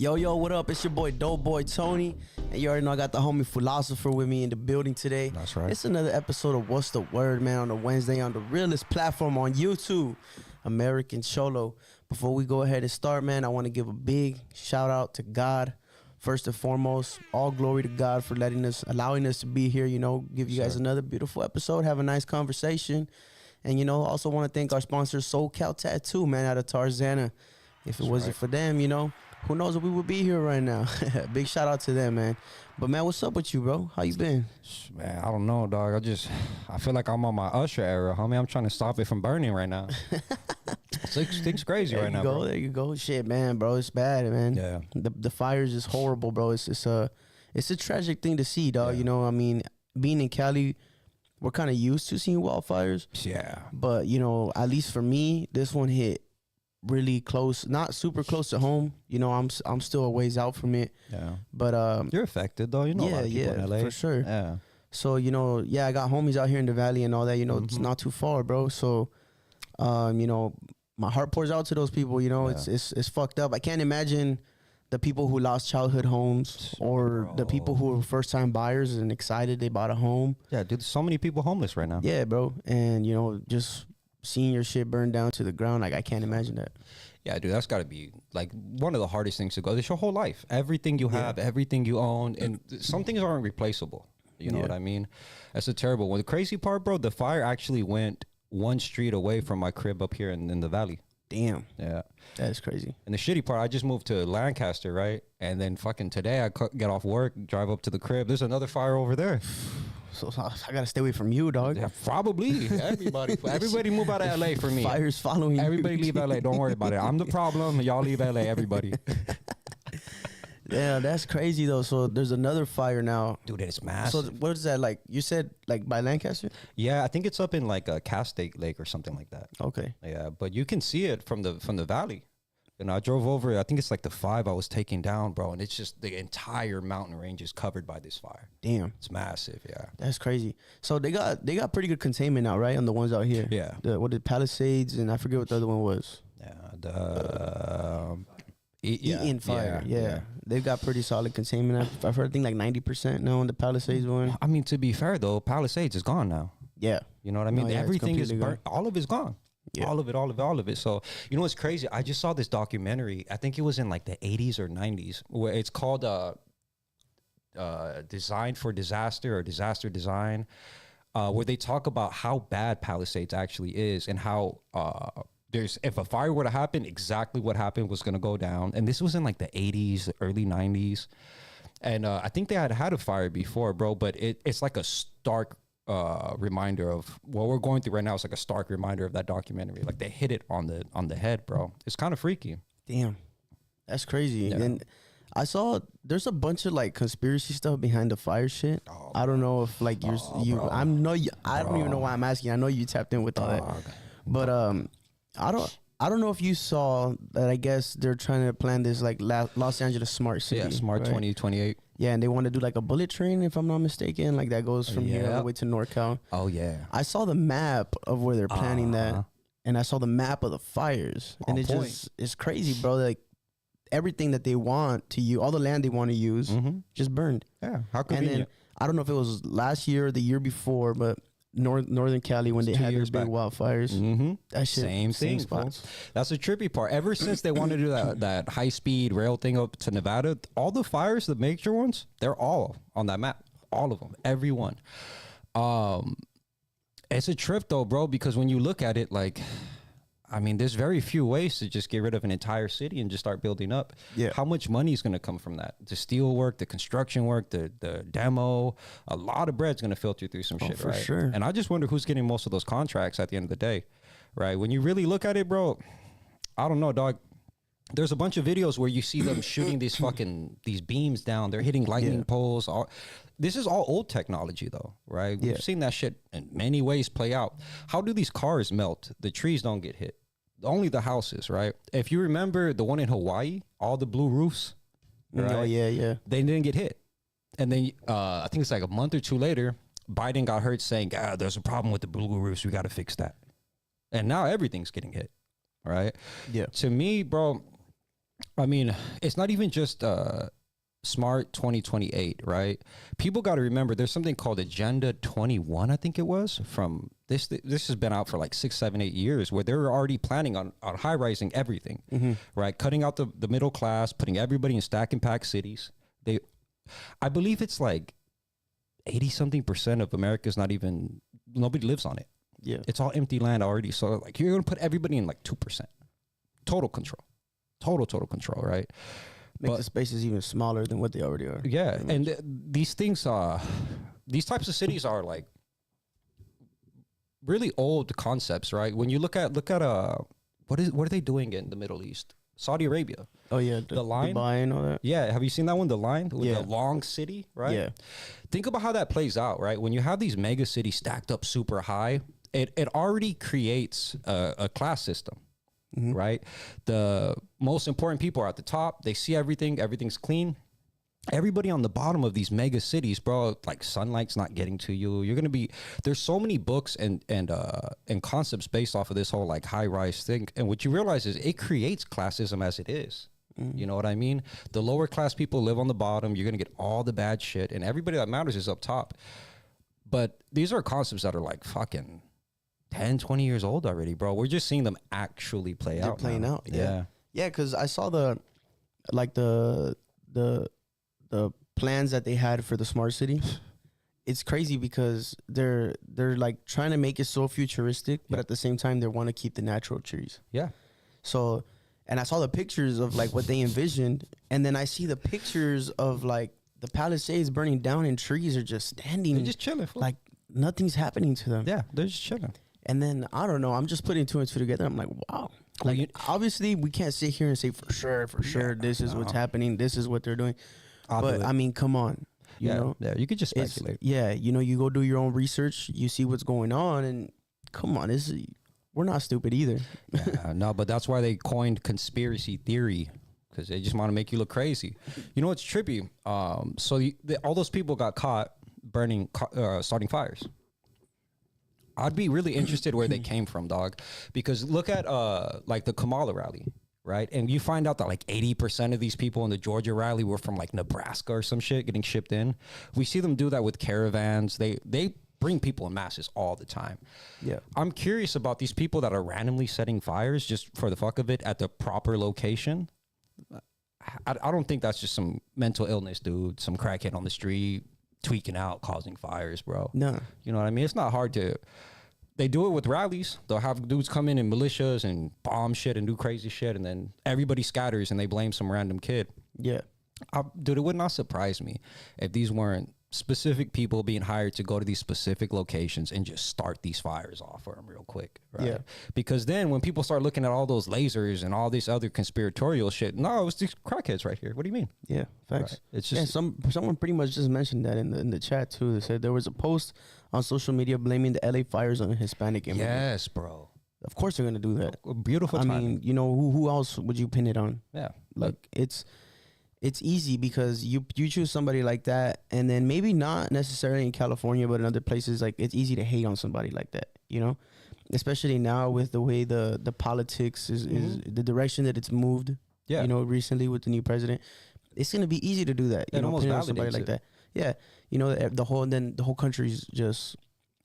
Yo, what up? It's your boy Doughboy Tony, and you already know I got the homie Philosopher with me in the building today. That's right. It's another episode of What's the Word, man, on a Wednesday on the realest platform on YouTube, American Cholo. Before we go ahead and start, man, I want to give a big shout out to God. First and foremost, all glory to God for allowing us to be here, give you guys another beautiful episode, have a nice conversation. And, also want to thank our sponsor, SoCal Tattoo, man, out of Tarzana. If it wasn't for them, who knows if we would be here right now. Big shout out to them, man. But, man, what's up with you, bro? How you been? Man, I don't know, dog. I feel like I'm on my Usher era, homie. I'm trying to stop it from burning right now. Things crazy right now, bro. There you go. Shit, man, bro. It's bad, man. Yeah. The fires is horrible, bro. It's a tragic thing to see, dog. Yeah. I mean, being in Cali, we're kind of used to seeing wildfires. Yeah. But, at least for me, this one hit really close, not super close to home. I'm still a ways out from it. Yeah. But you're affected though. A lot of people in LA. For sure. Yeah. So, I got homies out here in the valley and all that, it's not too far, bro. So my heart pours out to those people, it's fucked up. I can't imagine the people who lost childhood homes or the people who were first time buyers and excited they bought a home. Yeah, dude, so many people homeless right now. Yeah, bro. And just seeing your shit burn down to the ground, like I can't imagine that. Yeah, dude, that's got to be like one of the hardest things to go. It's your whole life, everything you have, everything you own, and some things aren't replaceable. You know what I mean? That's a terrible one. The crazy part, bro, the fire actually went one street away from my crib up here in the valley. Damn. Yeah. That is crazy. And the shitty part, I just moved to Lancaster, right? And then fucking today I get off work, drive up to the crib. There's another fire over there. So I gotta stay away from you, dog. Yeah, probably. Everybody move out of LA for me. Fire's following you. Everybody leave LA. Don't worry about it. I'm the problem. Y'all leave LA, everybody. Yeah, that's crazy though. So there's another fire now, dude. It's massive. So what is that like? You said like by Lancaster? Yeah, I think it's up in like a Castaic Lake or something like that. Okay. Yeah, but you can see it from the valley. And I drove over. I think it's like the 5 I was taking down, bro. And it's just the entire mountain range is covered by this fire. Damn, it's massive. Yeah, that's crazy. So they got pretty good containment now, right? On the ones out here. Yeah. What the Palisades and I forget what the other one was. Yeah. The Eaton fire. Yeah. They've got pretty solid containment. I've heard I think like 90% now on the Palisades one. I mean, to be fair though, Palisades is gone now. Yeah. You know what I mean? Everything is burnt. All of it's gone. Yeah. All of it. So, what's crazy? I just saw this documentary. I think it was in like the 80s or 90s where it's called Design for Disaster or Disaster Design, where they talk about how bad Palisades actually is and how if a fire were to happen, exactly what happened was going to go down. And this was in like the 80s, early 90s. And I think they had a fire before, bro, but it's like a stark reminder of what we're going through right now. It's like a stark reminder of that documentary. Like they hit it on the head, bro. It's kind of freaky. Damn, that's crazy. Yeah. And I saw there's a bunch of like conspiracy stuff behind the fire shit. Oh, I don't know if like I don't even know why I'm asking. I know you tapped in with all that, but I don't know if you saw that. I guess they're trying to plan this like Los Angeles smart city. Yeah, smart 2028. Yeah, and they want to do like a bullet train, if I'm not mistaken. Like that goes from here all the way to NorCal. Oh yeah. I saw the map of where they're planning that, and I saw the map of the fires, and it's crazy, bro. Like everything that they want to use, all the land they want to use, just burned. Yeah, how convenient. And then I don't know if it was last year or the year before, but Northern Cali when they had their big wildfires. That shit, same spots. That's the trippy part. Ever since they wanted to do that high speed rail thing up to Nevada, all the fires, the major ones, they're all on that map. All of them, every one. It's a trip though, bro, because when you look at it, like, I mean, there's very few ways to just get rid of an entire city and just start building up. Yeah. How much money is going to come from that? The steel work, the construction work, the demo, a lot of bread's going to filter through some shit, for right? Sure. And I just wonder who's getting most of those contracts at the end of the day, right? When you really look at it, bro, I don't know, dog. There's a bunch of videos where you see them shooting these beams down. They're hitting lightning poles. This is all old technology, though, right? We've seen that shit in many ways play out. How do these cars melt? The trees don't get hit. Only the houses, right? If you remember the one in Hawaii, all the blue roofs, right? Oh, yeah. They didn't get hit. And then I think it's like a month or two later, Biden got hurt saying, there's a problem with the blue roofs. We got to fix that. And now everything's getting hit, right? Yeah. To me, bro, I mean, it's not even just smart 2028, right? People got to remember there's something called Agenda 21, I think it was, from this has been out for like 6, 7, 8 years, where they're already planning on high rising everything, right? Cutting out the middle class, putting everybody in stack and pack cities. I believe it's like 80 something percent of America's not even, nobody lives on it. Yeah. It's all empty land already. So like you're going to put everybody in like 2%. Total control. Total control, right? Make the spaces even smaller than what they already are. Yeah. And these things, these types of cities are like really old concepts, right? When you look at what are they doing in the Middle East? Saudi Arabia. Oh yeah, the line, Dubai and all that. Yeah, have you seen that one? The line with Yeah. the long city, right? Yeah. Think about how that plays out, right? When you have these mega cities stacked up super high, it already creates a class system, right? The most important people are at the top. They see everything. Everything's clean. Everybody on the bottom of these mega cities, bro, like sunlight's not getting to you. You're gonna be there's so many books and concepts based off of this whole like high rise thing. And what you realize is it creates classism as it is. You know what I mean? The lower class people live on the bottom. You're gonna get all the bad shit, and everybody that matters is up top. But these are concepts that are like fucking 10, 20 years old already, bro. We're just seeing them actually play They're out. playing now. out. Yeah. Yeah, because I saw the plans that they had for the smart city. It's crazy because they're like trying to make it so futuristic, but at the same time they want to keep the natural trees. Yeah. So, and I saw the pictures of like what they envisioned, and then I see the pictures of like the Palisades burning down and trees are just standing. They're just chilling. Fool. Like nothing's happening to them. Yeah, they're just chilling. And then I don't know. I'm just putting two and two together. I'm like, wow. Like obviously we can't sit here and say for sure this is what's happening. This is what they're doing. But I mean, come on. You know? Yeah, you could just speculate. You go do your own research. You see what's going on, and come on, we're not stupid either. No, but that's why they coined conspiracy theory, because they just want to make you look crazy. You know what's trippy? So all those people got caught starting fires. I'd be really interested where they came from, dog, because look at like the Kamala rally. Right. And you find out that like 80% of these people in the Georgia rally were from like Nebraska or some shit getting shipped in. We see them do that with caravans. They bring people in masses all the time. Yeah. I'm curious about these people that are randomly setting fires just for the fuck of it at the proper location. I don't think that's just some mental illness, dude. Some crackhead on the street tweaking out, causing fires, bro. No. You know what I mean? It's not hard to... They do it with rallies. They'll have dudes come in militias and bomb shit and do crazy shit, and then everybody scatters and they blame some random kid. Yeah. Dude, it would not surprise me if these weren't specific people being hired to go to these specific locations and just start these fires off for them real quick, right? Yeah. Because then when people start looking at all those lasers and all this other conspiratorial shit, no, it was these crackheads right here. What do you mean? Yeah, facts. Right. It's just someone pretty much just mentioned that in the chat too. They said there was a post on social media blaming the LA fires on a Hispanic immigrant. yes, bro. Of course they're gonna do that. A beautiful I timing. mean, you know, who else would you pin it on? Yeah. Like it's easy because you choose somebody like that, and then maybe not necessarily in California, but in other places, like it's easy to hate on somebody like that, you know, especially now with the way the politics is the direction that it's moved. Yeah. You know, recently with the new president, it's gonna be easy to do that. You It know, almost pin it on somebody validates like it. that. Yeah. You know, the whole country's just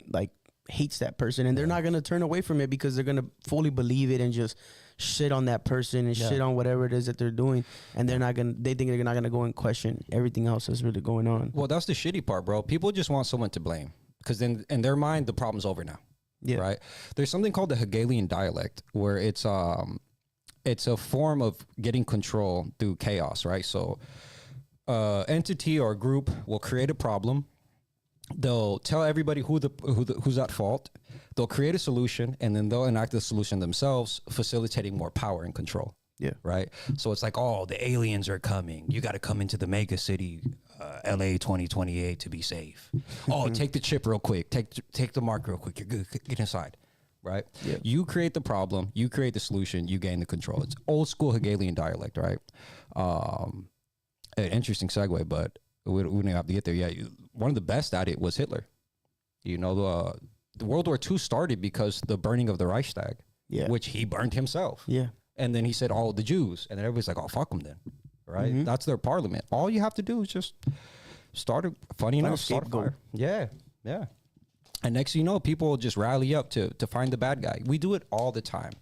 like hates that person, and they're not gonna turn away from it because they're gonna fully believe it and just shit on that person and shit on whatever it is that they're doing, and they think they're not gonna go and question everything else that's really going on. Well, that's the shitty part, bro. People just want someone to blame because then in their mind the problem's over now. Yeah. Right. There's something called the Hegelian dialectic where it's a form of getting control through chaos, right? So entity or group will create a problem. They'll tell everybody who's at fault. They'll create a solution, and then they'll enact the solution themselves, facilitating more power and control. Yeah. Right. So it's like, oh, the aliens are coming. You got to come into the mega city, LA 2028 to be safe. Oh, take the chip real quick. Take the mark real quick. You're good. Get inside. Right. Yeah. You create the problem. You create the solution. You gain the control. It's old school Hegelian dialect. Right. An interesting segue, but we don't have to get there yet. One of the best at it was Hitler. You know, the World War II started because the burning of the Reichstag, Yeah. which he burned himself. Yeah. And then he said, "Oh, the Jews," and then everybody's like, "Oh, fuck them then," right? That's their parliament. All you have to do is just start a funny enough start a fire. Yeah, yeah. And next thing you know, people will just rally up to find the bad guy. We do it all the time.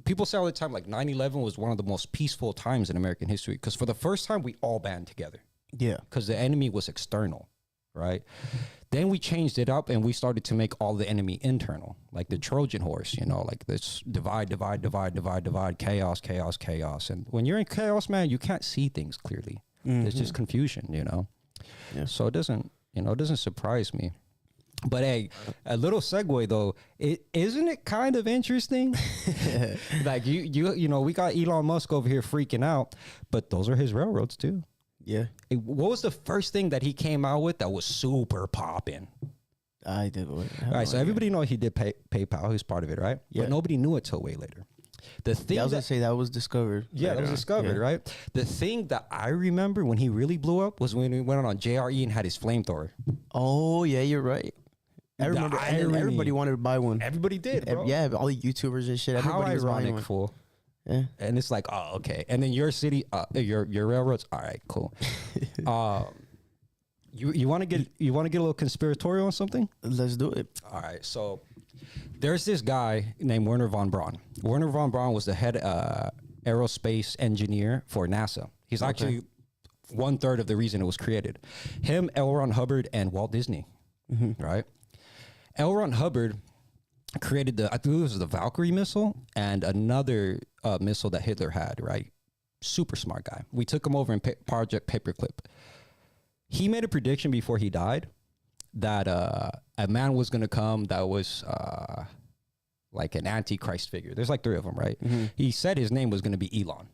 People say all the time, like 9/11 was one of the most peaceful times in American history because for the first time, we all band together. Yeah. Because the enemy was external, right? Then we changed it up and we started to make all the enemy internal, like the Trojan horse, you know, like this divide, chaos, chaos, chaos. And when you're in chaos, man, you can't see things clearly. It's just confusion, you know? Yeah. So it doesn't surprise me. But hey, a little segue though, isn't it kind of interesting? Like you know, we got Elon Musk over here freaking out, but those are his railroads too. Yeah. What was the first thing that he came out with that was super popping? I did. All right, so everybody know he did PayPal. He was part of it, right? Yeah. But nobody knew it till way later. The thing I was gonna say that was discovered. Yeah, that was discovered, right? The thing that I remember when he really blew up was when he went on JRE and had his flamethrower. Oh yeah, you're right. I remember. And everybody wanted to buy one. Everybody did, bro. Yeah, all the YouTubers and shit. Everybody was buying one. Fool. Yeah. And it's like, oh, okay. And then your city, your railroads. All right, cool. You want to get a little conspiratorial on something? Let's do it. All right. So there's this guy named Werner von Braun. Werner von Braun was the head aerospace engineer for NASA. He's actually 1/3 of the reason it was created. Him, L. Ron Hubbard, and Walt Disney. Right. L. Ron Hubbard created I think it was the Valkyrie missile and another missile that Hitler had, right? Super smart guy. We took him over in Project Paperclip. He made a prediction before he died that a man was going to come that was like an antichrist figure. There's like 3 of them, right? He said his name was going to be Elon.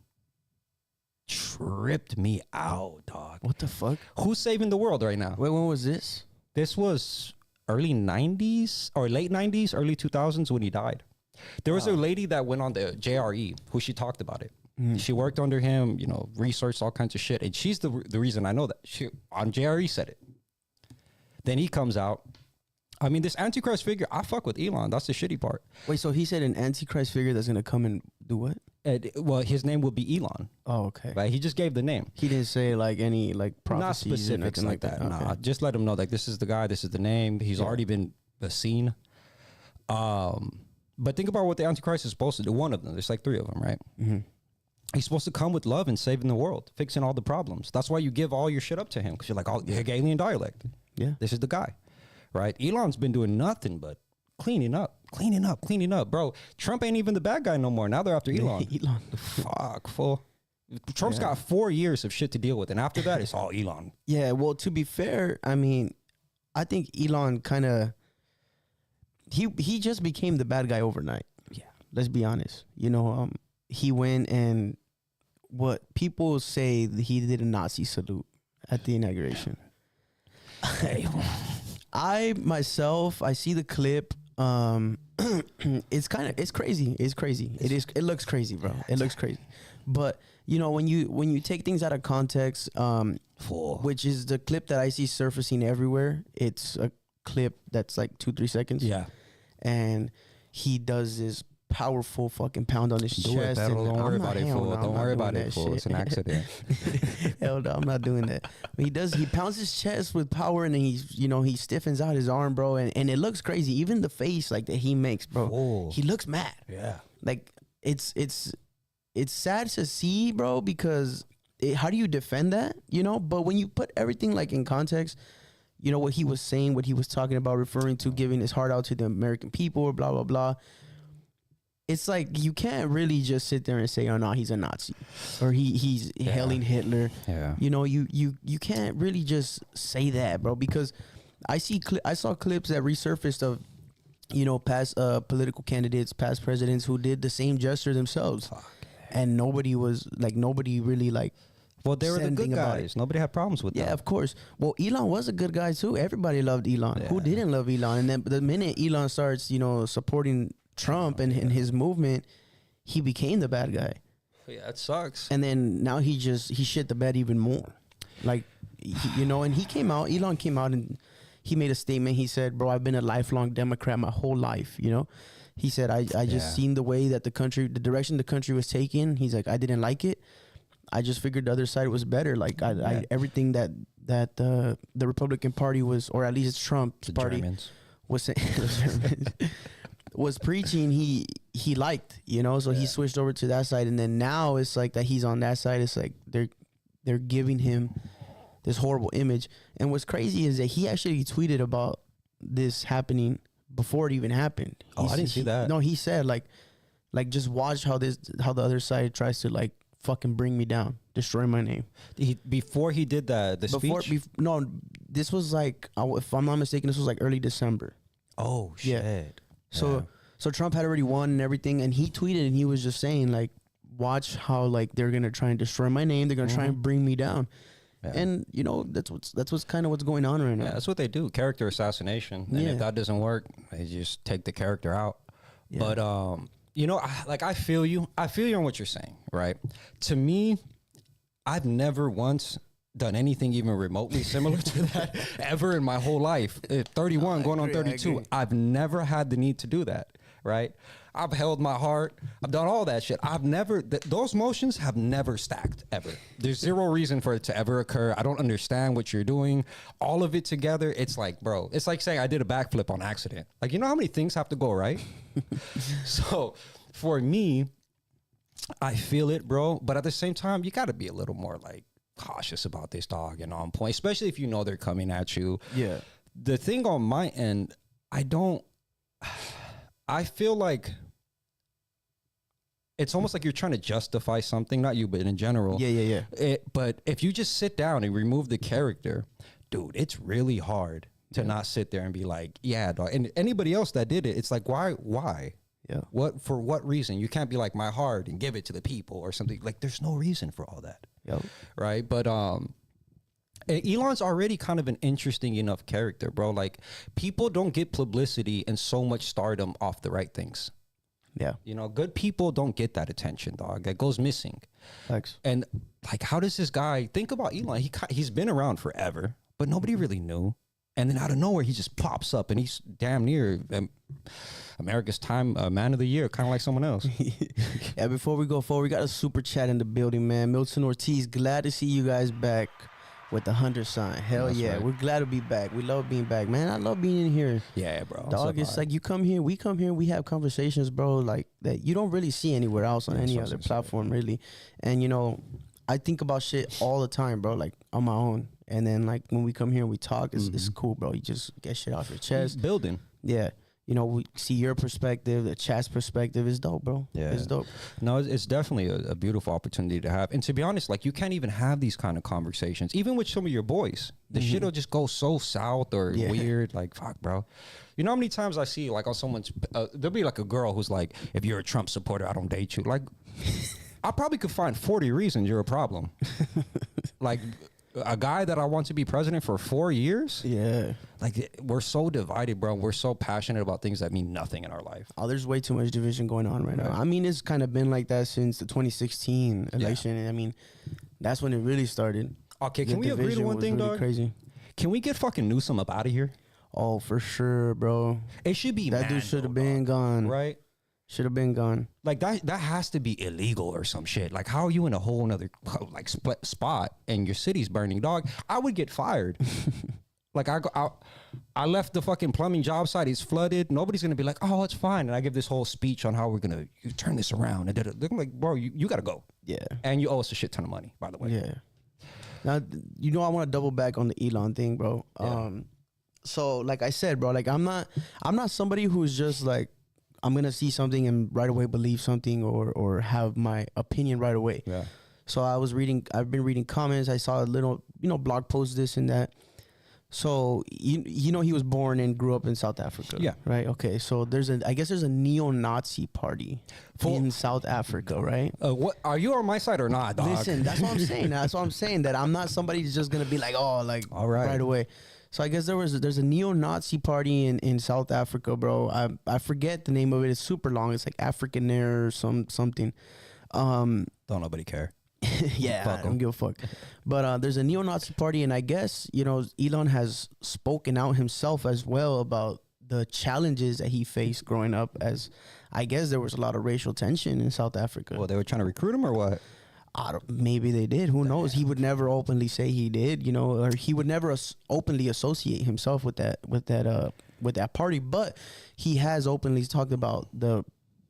Tripped me out, dog. What the fuck? Who's saving the world right now? Wait, when was this? This was early 90s or late 90s, early 2000s when he died. There was a lady that went on the JRE who she talked about it. She worked under him, you know, researched all kinds of shit. And she's the reason I know that. She on JRE said it. Then he comes out. I mean, this Antichrist figure, I fuck with Elon. That's the shitty part. Wait, so he said an Antichrist figure that's going to come and do what? Well, his name will be Elon. Oh, okay. Right? He just gave the name. He didn't say like any like prophecies. Not specifics like that. Okay. Nah, just let him know like this is the guy, this is the name. He's already been seen. But think about what the Antichrist is supposed to do. One of them. There's like 3 of them, right? He's supposed to come with love and saving the world, fixing all the problems. That's why you give all your shit up to him because you're like, oh, hegelian dialect. Yeah. This is the guy, right? Elon's been doing nothing but cleaning up. Bro, Trump ain't even the bad guy no more. Now they're after Elon. Elon. Fuck, fool. Trump's got 4 years of shit to deal with. And after that, it's all Elon. Yeah, well, to be fair, I mean, I think Elon kind of, he just became the bad guy overnight. Yeah. Let's be honest. You know, he went and what people say that he did a Nazi salute at the inauguration. I myself, I see the clip. It's crazy. It looks crazy, bro. It looks crazy. But you know, when you take things out of context, which is the clip that I see surfacing everywhere. It's a clip that's like 2-3 seconds. Yeah. And he does this powerful fucking pound on his chest. Don't worry about it, fool. Don't worry about it, fool. It's an accident. Hell no, I'm not doing that. He pounds his chest with power, and then he stiffens out his arm, bro, and it looks crazy. Even the face like that he makes, bro. Ooh. He looks mad. Yeah. Like it's sad to see, bro, because how do you defend that? You know, but when you put everything like in context, you know what he was saying, what he was talking about, referring to giving his heart out to the American people, blah blah blah. It's like you can't really just sit there and say, "Oh no, he's a Nazi," or he's hailing Hitler. Yeah, you know, you can't really just say that, bro, because I saw clips that resurfaced of, you know, past political candidates, past presidents who did the same gesture themselves, and nobody really like. Well, they were the good guys. Nobody had problems with that. Yeah, of course. Well, Elon was a good guy too. Everybody loved Elon. Yeah. Who didn't love Elon? And then the minute Elon starts, you know, supporting Trump and his movement, he became the bad guy. Yeah, it sucks. And then now he shit the bed even more. Like, you know, and Elon came out and he made a statement. He said, bro, I've been a lifelong Democrat my whole life, you know. He said, I just seen the way that the direction the country was taking. He's like, I didn't like it. I just figured the other side was better. Like I everything that the Republican Party was, or at least Trump's party Germans. was saying, was preaching. He liked, you know, so he switched over to that side, and then now it's like that he's on that side. It's like they're giving him this horrible image. And what's crazy is that he actually tweeted about this happening before it even happened. I didn't see that. No, he said like just watch how the other side tries to like fucking bring me down, destroy my name. Before he did the speech? No, this was like, if I'm not mistaken, this was like early December. Oh, shit. So Trump had already won and everything, and he tweeted and he was just saying like, watch how like they're gonna try and destroy my name. They're gonna try and bring me down. Yeah. And you know that's what's kind of what's going on right now. Yeah, that's what they do. Character assassination. And if that doesn't work, they just take the character out. Yeah. But you know, I feel you. I feel you on what you're saying, right? To me, I've never once done anything even remotely similar to that ever in my whole life. 31, going on 32. I've never had the need to do that, right? I've held my heart. I've done all that shit. I've never, those motions have never stacked ever. There's zero reason for it to ever occur. I don't understand what you're doing. All of it together, it's like, bro, it's like saying I did a backflip on accident. Like, you know how many things have to go right? So for me, I feel it, bro. But at the same time, you got to be a little more like cautious about this, dog, and on point, especially if you know they're coming at you. Yeah. The thing on my end, I feel like it's almost like you're trying to justify something, not you, but in general. Yeah. But if you just sit down and remove the character, dude, it's really hard to not sit there and be like, yeah, dog. And anybody else that did it, it's like, why? Yeah. For what reason? You can't be like my heart and give it to the people or something. Like, there's no reason for all that. Yep. Right. But Elon's already kind of an interesting enough character, bro. Like, people don't get publicity and so much stardom off the right things. Yeah. You know, good people don't get that attention, dog. That goes missing. Thanks. And like, how does this guy think about Elon? He's been around forever, but nobody really knew. And then out of nowhere, he just pops up and he's damn near America's Time Man of the Year, kind of like someone else. Yeah, before we go forward, we got a super chat in the building, man. Milton Ortiz, glad to see you guys back with the 100 sign. Hell that's yeah, right. We're glad to be back. We love being back, man. I love being in here. Yeah, bro. Dog, it's like you come here, we have conversations, bro, like that you don't really see anywhere else on any other platform, really. And, you know, I think about shit all the time, bro, like on my own. And then, like, when we come here and we talk, it's cool, bro. You just get shit off your chest. Building. Yeah. You know, we see your perspective, the chat's perspective is dope, bro. Yeah. It's dope. No, it's definitely a beautiful opportunity to have. And to be honest, like, you can't even have these kind of conversations, even with some of your boys. The shit will just go so south or weird. Like, fuck, bro. You know how many times I see, like, on someone's, there'll be, like, a girl who's like, if you're a Trump supporter, I don't date you. Like, I probably could find 40 reasons you're a problem. Like, a guy that I want to be president for 4 years? Yeah. Like, we're so divided, bro. We're so passionate about things that mean nothing in our life. Oh, there's way too much division going on right now. I mean, it's kind of been like that since the 2016 election. And I mean, that's when it really started. Okay, can we agree to one thing, really dog? Crazy. Can we get fucking Newsom up out of here? Oh, for sure, bro. It should be that dude should have been gone. Right? Should have been gone. Like, that has to be illegal or some shit. Like, how are you in a whole nother like spot and your city's burning, dog? I would get fired. Like, I left the fucking plumbing job site. It's flooded. Nobody's gonna be like, oh, it's fine. And I give this whole speech on how we're gonna turn this around. And they're like, bro, you gotta go. Yeah. And you owe us a shit ton of money, by the way. Yeah. Now, you know, I want to double back on the Elon thing, bro. Yeah. So like I said, bro, like I'm not somebody who's just like, I'm going to see something and right away believe something or have my opinion right away. Yeah. So I've been reading comments. I saw a little, you know, blog post, this and that. So, you know, he was born and grew up in South Africa. Yeah. Right. Okay. So I guess there's a neo-Nazi party in South Africa, right? What are you on my side or not, dog? Listen, that's what I'm saying. That's what I'm saying, that I'm not somebody who's just going to be like, oh, like all right away. So I guess there's a neo-Nazi party in South Africa, bro. I forget the name of it. It's super long. It's like Africanair or something. Don't nobody care. Yeah, I don't give a fuck. But there's a neo-Nazi party, and I guess, you know, Elon has spoken out himself as well about the challenges that he faced growing up, as I guess there was a lot of racial tension in South Africa. Well, they were trying to recruit him or what? Maybe they did. Who knows? He would never openly say he did, or he would never openly associate himself with that party. But he has openly talked about the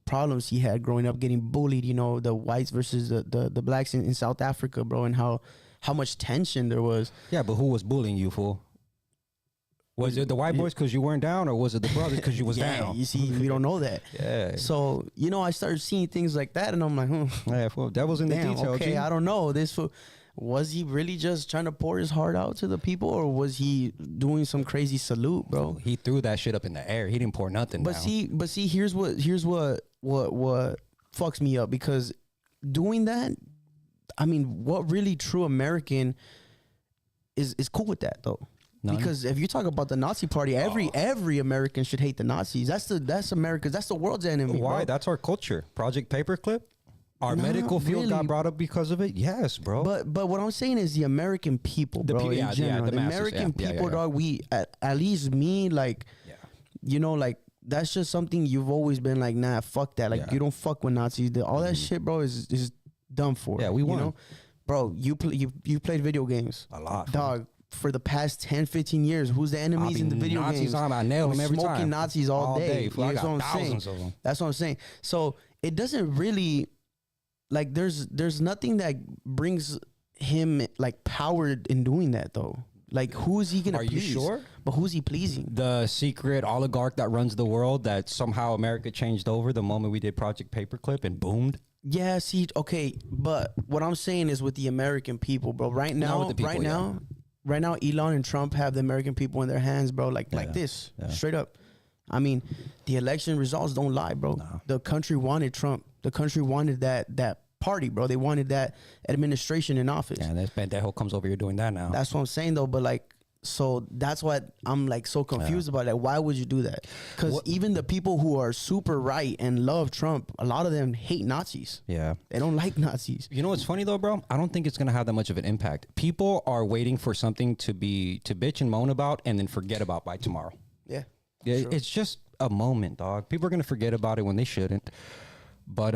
problems he had growing up, getting bullied. The whites versus the blacks in South Africa, bro, and how much tension there was. Yeah, but who was bullying you, fool? Was it the white boys because you weren't down, or was it the brothers because you was down? You see, we don't know that. Yeah. So I started seeing things like that, and I'm like, Yeah, fool, devil's in the detail. Okay, G. I don't know. Was he really just trying to pour his heart out to the people, or was he doing some crazy salute, bro? He threw that shit up in the air. He didn't pour nothing. But see, here's what fucks me up, because doing that, I mean, what really true American is cool with that though? None. Because if you talk about the Nazi party, every American should hate the Nazis. That's America's. That's the world's enemy. Why? Bro. That's our culture. Project Paperclip. Our medical field got brought up because of it. Yes, bro. But what I'm saying is the American people, bro. In general, the masses, American people, dog. We at least me, like, like that's just something you've always been like, nah, fuck that. Like you don't fuck with Nazis. All that shit, bro, is done for. Yeah, we won. Bro, you played video games a lot, dog. For the past 10, 15 years, who's the enemies in the video games? I nail them every smoking time. Nazis all day. I got thousands of them. That's what I'm saying. So it doesn't really, like, there's nothing that brings him like power in doing that though. Like, who is he gonna please? Are you sure? But who's he pleasing? The secret oligarch that runs the world that somehow America changed over the moment we did Project Paperclip and boomed. Yeah, see, okay, but what I'm saying is with the American people, bro. Right now, Elon and Trump have the American people in their hands, bro. Like this, straight up. I mean, the election results don't lie, bro. No. The country wanted Trump. The country wanted that party, bro. They wanted that administration in office. Yeah, and this pendejo comes over here doing that now. That's what I'm saying, though. But like, so that's what I'm like so confused about. Like, why would you do that? Because even the people who are super right and love Trump, a lot of them hate Nazis. Yeah, they don't like Nazis. You know what's funny though, bro? I don't think it's gonna have that much of an impact. People are waiting for something to bitch and moan about and then forget about by tomorrow. Yeah, yeah, it's just a moment, dog. People are gonna forget about it when they shouldn't. But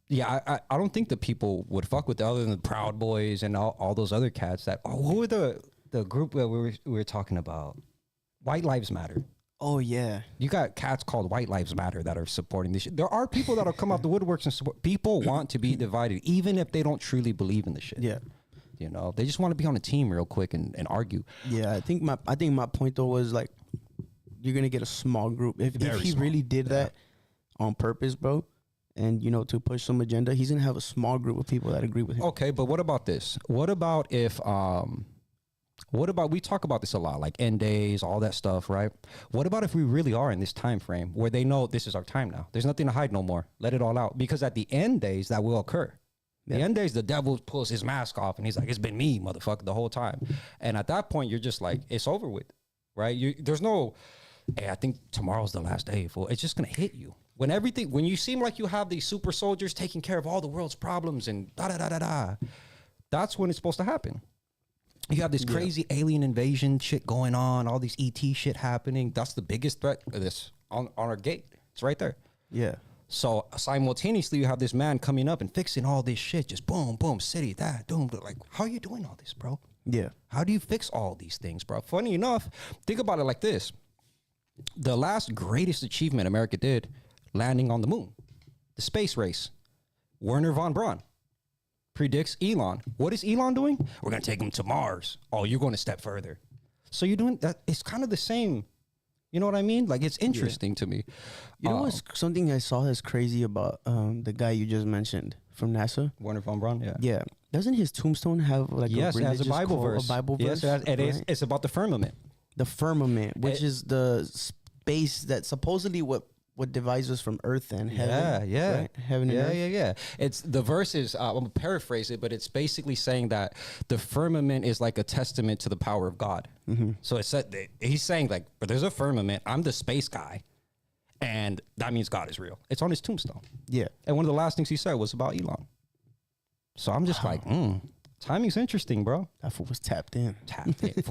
yeah, I don't think the people would fuck with it other than the Proud Boys and all those other cats. That who are the group that we were talking about? White Lives Matter. Oh, yeah. You got cats called White Lives Matter that are supporting this shit. There are people that'll come out the woodworks and support. People want to be divided, even if they don't truly believe in the shit. Yeah. They just want to be on a team real quick and argue. Yeah, I think my point, though, was like, you're going to get a small group. If he really did that on purpose, bro, and, to push some agenda, he's going to have a small group of people that agree with him. Okay, but what about this? What about if... we talk about this a lot, like end days, all that stuff, right? What about if we really are in this time frame where they know this is our time now? There's nothing to hide no more. Let it all out. Because at the end days, that will occur. The end days, the devil pulls his mask off and he's like, it's been me, motherfucker, the whole time. And at that point, you're just like, it's over with, right? There's no, hey, I think tomorrow's the last day. Fool. It's just going to hit you. When you seem like you have these super soldiers taking care of all the world's problems and da-da-da-da-da, that's when it's supposed to happen. You have this crazy alien invasion shit going on, all these ET shit happening. That's the biggest threat of this on our gate. It's right there. Yeah. So simultaneously, you have this man coming up and fixing all this shit. Just boom, boom, city, that, boom. Like, how are you doing all this, bro? Yeah. How do you fix all these things, bro? Funny enough, think about it like this. The last greatest achievement America did, landing on the moon, the space race, Werner von Braun. Predicts Elon. What is Elon doing? We're going to take him to Mars. Oh, you're going a step further. So you're doing that. It's kind of the same. You know what I mean? Like, it's interesting to me. You know what's something I saw that's crazy about the guy you just mentioned from NASA? Werner von Braun, yeah. Yeah. Doesn't his tombstone have like a religious it has a Bible verse? A Bible verse? Yes, it's about the firmament. The firmament, which is the space that supposedly what divides us from earth and heaven. Yeah. Right? Heaven and earth. Yeah. It's the verse is, I'm going to paraphrase it, but it's basically saying that the firmament is like a testament to the power of God. Mm-hmm. So it said, he's saying like, but there's a firmament. I'm the space guy. And that means God is real. It's on his tombstone. Yeah. And one of the last things he said was about Elon. So I'm just like, Timing's interesting, bro. That fool was tapped in.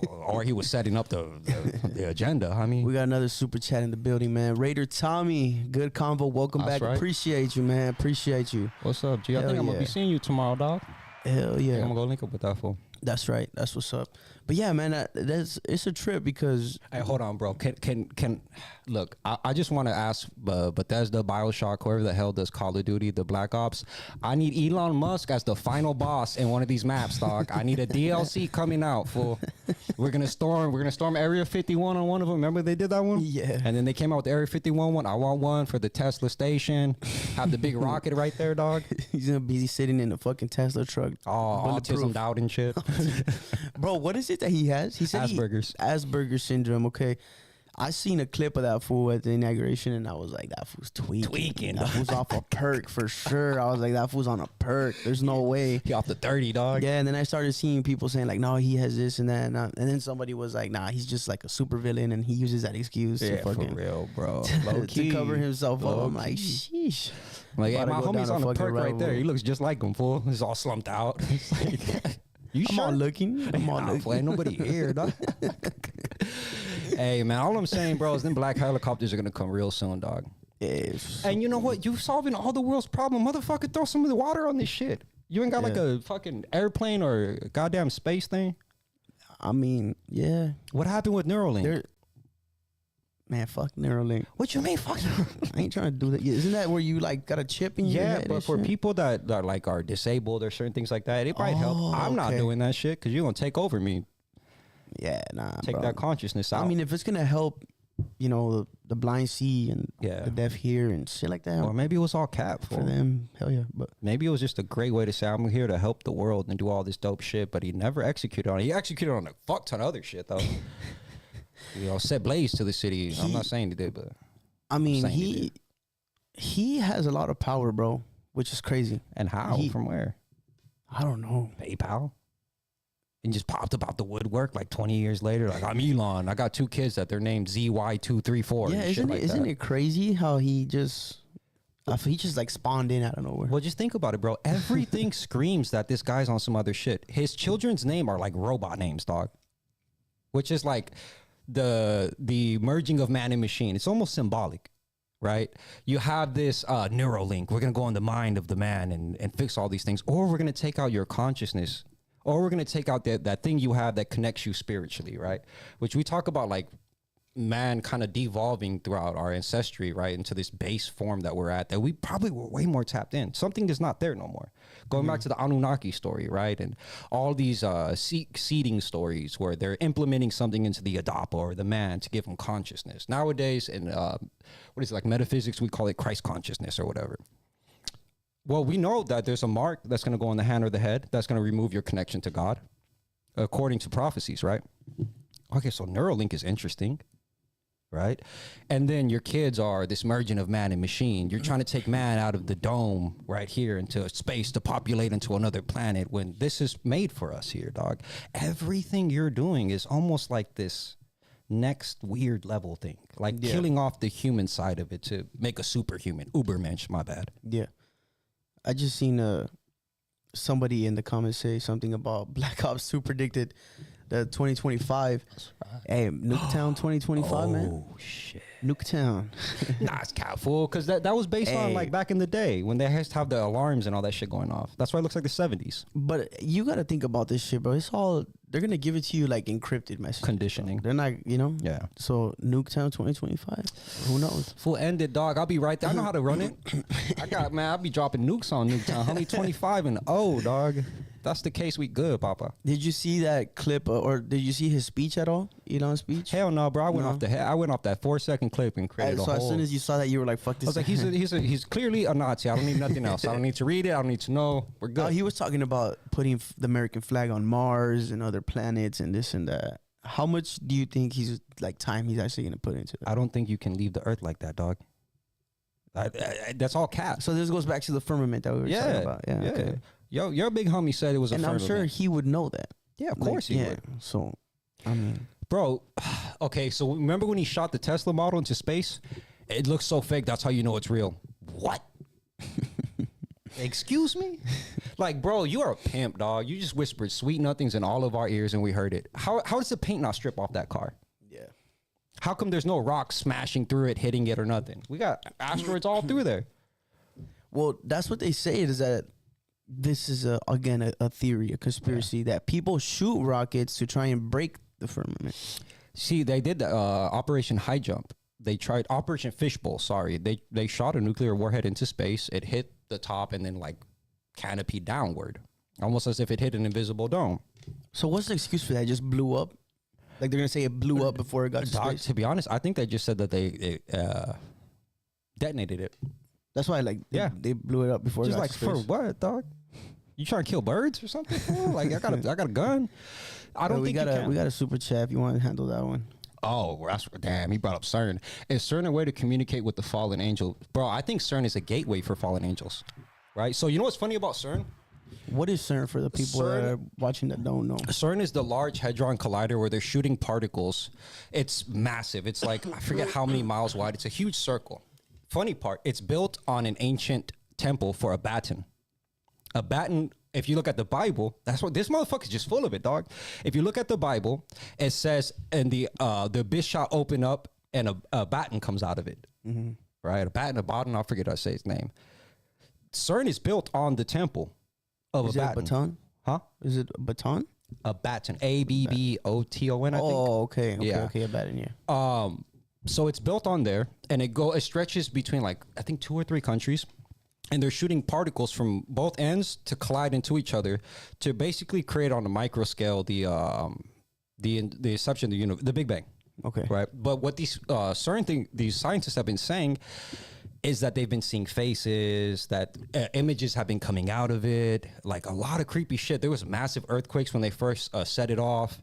Or he was setting up the agenda. I mean, We got another super chat in the building, man. Raider Tommy, good convo. Welcome That's back. right. Appreciate you, man. Appreciate you. what's up, G? I Hell think I'm gonna be yeah. seeing you tomorrow, dog. Hell I'm yeah. gonna go link up with that fool. That's right. That's what's up. But yeah, man, it's a trip because Hey, hold on, bro. Can look? I just want to ask Bethesda, BioShock, whoever the hell does Call of Duty, the Black Ops. I need Elon Musk as the final boss in one of these maps, dog. I need a DLC coming out. Fool. We're gonna storm Area 51 on one of them. Remember they did that one? Yeah. And then they came out with the Area 51 one. I want one for the Tesla station. Have the big rocket right there, dog. he's gonna be sitting in a fucking Tesla truck. Oh, Bulletproof. autism out and shit. Bro, what is it that he has? He said Asperger's syndrome. Okay. I seen a clip of that fool at the inauguration and I was like, that fool's tweaking. That fool's off a perk for sure. I was like, that fool's on a perk. There's no way. He off the 30, dog. Yeah, and then I started seeing people saying like, no, he has this and that. And then somebody was like, nah, he's just like a super villain and he uses that excuse to for fucking real, bro. to cover himself up. I'm like, sheesh. Like, yeah, About my to go homie's down on a a fucking perk right rabbit there. hole. He looks just like him, fool. He's all slumped out. It's like, you I'm sure? all looking. I'm all Nah, looking. fool, ain't nobody here, dog. Hey, man, all I'm saying, bro, is them black helicopters are gonna come real soon, dog. Yes. And you know what? You solving all the world's problem, motherfucker. Throw some of the water on this shit. You ain't got like a fucking airplane or a goddamn space thing. I mean, yeah. What happened with Neuralink? Man, fuck Neuralink. What you mean, fuck? I ain't trying to do that. Yeah, isn't that where you like got a chip in your Yeah, head? but and for shit? people that like are disabled or certain things like that, it might help. Oh, I'm not okay. doing that shit because you're gonna take over me, Yeah, nah. take bro. that consciousness out. I mean, if it's gonna help, you know, the blind see and Yeah. the deaf hear and shit like that or maybe it was all cap for them, hell yeah. But Maybe it was just a great way to say I'm here to help the world and do all this dope shit. But he never executed on it. He executed on a fuck ton of other shit though. You know, set blaze to the city. I'm not saying he did, but I mean, saying he he has a lot of power, bro, which is crazy. and how? From where? I don't know. PayPal? And just popped up out the woodwork like 20 years later. Like, I'm Elon. I got 2 kids that they're named ZY234. Yeah, and shit isn't like it crazy how he just like spawned in out of nowhere? Well, just think about it, bro. Everything screams that this guy's on some other shit. His children's name are like robot names, dog. Which is like the merging of man and machine. It's almost symbolic, right? You have this Neuralink. We're gonna go in the mind of the man and fix all these things, or we're gonna take out your consciousness, or we're gonna take out that thing you have that connects you spiritually, right? Which we talk about like man kind of devolving throughout our ancestry, right, into this base form that we're at, that we probably were way more tapped in. Something is not there no more. Going back to the Anunnaki story, right, and all these seeding stories where they're implementing something into the Adapa or the man to give him consciousness. Nowadays, in what is it, like metaphysics, we call it Christ consciousness or whatever. Well, we know that there's a mark that's going to go on the hand or the head that's going to remove your connection to God, according to prophecies, right? Okay, so Neuralink is interesting. Right? And then your kids are this merging of man and machine. You're trying to take man out of the dome right here into space to populate into another planet when this is made for us here, dog. Everything you're doing is almost like this next weird level thing, like killing off the human side of it to make a superhuman. Ubermensch, my bad. Yeah. I just seen somebody in the comments say something about Black Ops 2 predicted the 2025. Hey, Nuketown 2025, man. Oh, shit. Nuketown. Nah, it's cat fool, because that was based on like back in the day when they used to have the alarms and all that shit going off. That's why it looks like the 70s. But you got to think about this shit, bro. It's all, they're going to give it to you like encrypted messages. Conditioning. Bro. They're not, you know? Yeah. So Nuketown 2025, who knows? Full ended, dog. I'll be right there. I know how to run it. I'll be dropping nukes on Nuketown. Homie 25 and dog. That's the case. We good, Papa. Did you see that clip or did you see his speech at all? Elon's speech? Hell no, bro. I went off that 4-second clip and created a so whole. as soon as you saw that, you were like, fuck this. I was like, he's clearly a Nazi. I don't need nothing else. I don't need to read it. I don't need to know. We're good. He was talking about putting the American flag on Mars and other planets and this and that. How much do you think he's actually going to put into that? I don't think you can leave the earth like that, dog. That's all cap. So this goes back to the firmament that we were talking about. Yeah. Okay. Yo, your big homie said it was And a I'm firmament. sure he would know that. Yeah, of course he would. So, I mean. Bro, okay, so remember when he shot the Tesla model into space? It looks so fake. That's how you know it's real. What? Excuse me? Like, bro, you are a pimp, dog. You just whispered sweet nothings in all of our ears and we heard it. How does the paint not strip off that car? Yeah. How come there's no rocks smashing through it, hitting it or nothing? We got asteroids all through there. Well, that's what they say is that this is again a theory, a conspiracy that people shoot rockets to try and break the firmament. See, they did the Operation High Jump. They tried Operation Fishbowl. Sorry, they shot a nuclear warhead into space. It hit the top and then like canopy downward, almost as if it hit an invisible dome. So what's the excuse for that? It just blew up? Like they're gonna say it blew up before it got to space? To be honest, I think they just said that they detonated it. That's why, like, they blew it up before Just it got like to space. for what, dog? You trying to kill birds or something? Fool? Like I got a gun. I don't we think got you can. we got a super chat if you want to handle that one. Oh, damn! He brought up CERN. Is CERN a way to communicate with the fallen angel, bro? I think CERN is a gateway for fallen angels, right? So you know what's funny about CERN? What is CERN for the people that are watching that don't know? CERN is the Large Hadron Collider where they're shooting particles. It's massive. It's like, I forget how many miles wide. It's a huge circle. Funny part, it's built on an ancient temple for a baton. A baton, if you look at the Bible, that's what this motherfucker's just full of it, dog. If you look at the Bible, it says, and the abyss shall open up and a baton comes out of it. Mm-hmm. Right? A baton, a baton, I forget how to say his name. CERN is built on the temple of Is a it baton. a baton? Huh? Is it a baton? A baton. A-B-B-O-T-O-N, I think. Oh, okay. Yeah. Okay, a baton, yeah. So it's built on there, and it stretches between like I think 2 or 3 countries, and they're shooting particles from both ends to collide into each other to basically create on a micro scale the inception of the universe, the Big Bang. Okay. Right. But what these these scientists have been saying is that they've been seeing faces, that images have been coming out of it, like a lot of creepy shit. There was massive earthquakes when they first set it off.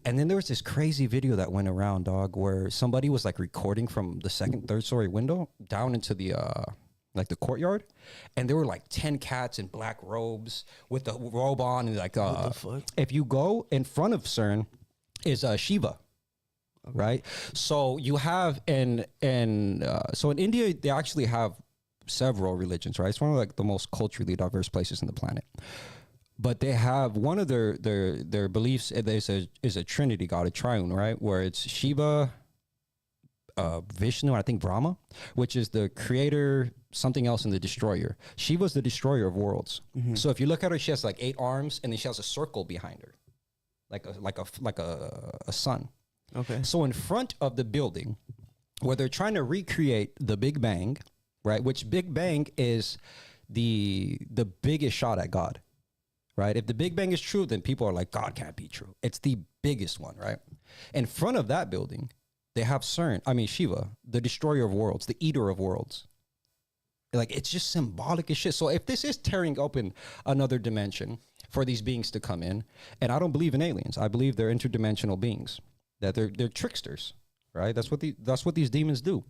And then there was this crazy video that went around, dog, where somebody was like recording from the second, third story window down into the like the courtyard. And there were like 10 cats in black robes with the robe on. And like, What the fuck? if you go in front of CERN is Shiva. Right. So you have so in India, they actually have several religions, right? It's one of like the most culturally diverse places in the planet. But they have one of their beliefs is a trinity god, a triune, right? Where it's Shiva, Vishnu, and I think Brahma, which is the creator, something else, and the destroyer. Shiva's the destroyer of worlds. Mm-hmm. So if you look at her, she has like 8 arms, and then she has a circle behind her, like a sun. Okay. So in front of the building, where they're trying to recreate the Big Bang, right? Which Big Bang is the biggest shot at God, right? If the Big Bang is true, then people are like, God can't be true. It's the biggest one, right? In front of that building, they have Shiva, the destroyer of worlds, the eater of worlds. Like, it's just symbolic as shit. So if this is tearing open another dimension for these beings to come in, and I don't believe in aliens, I believe they're interdimensional beings. That they're tricksters, right? That's what these demons do.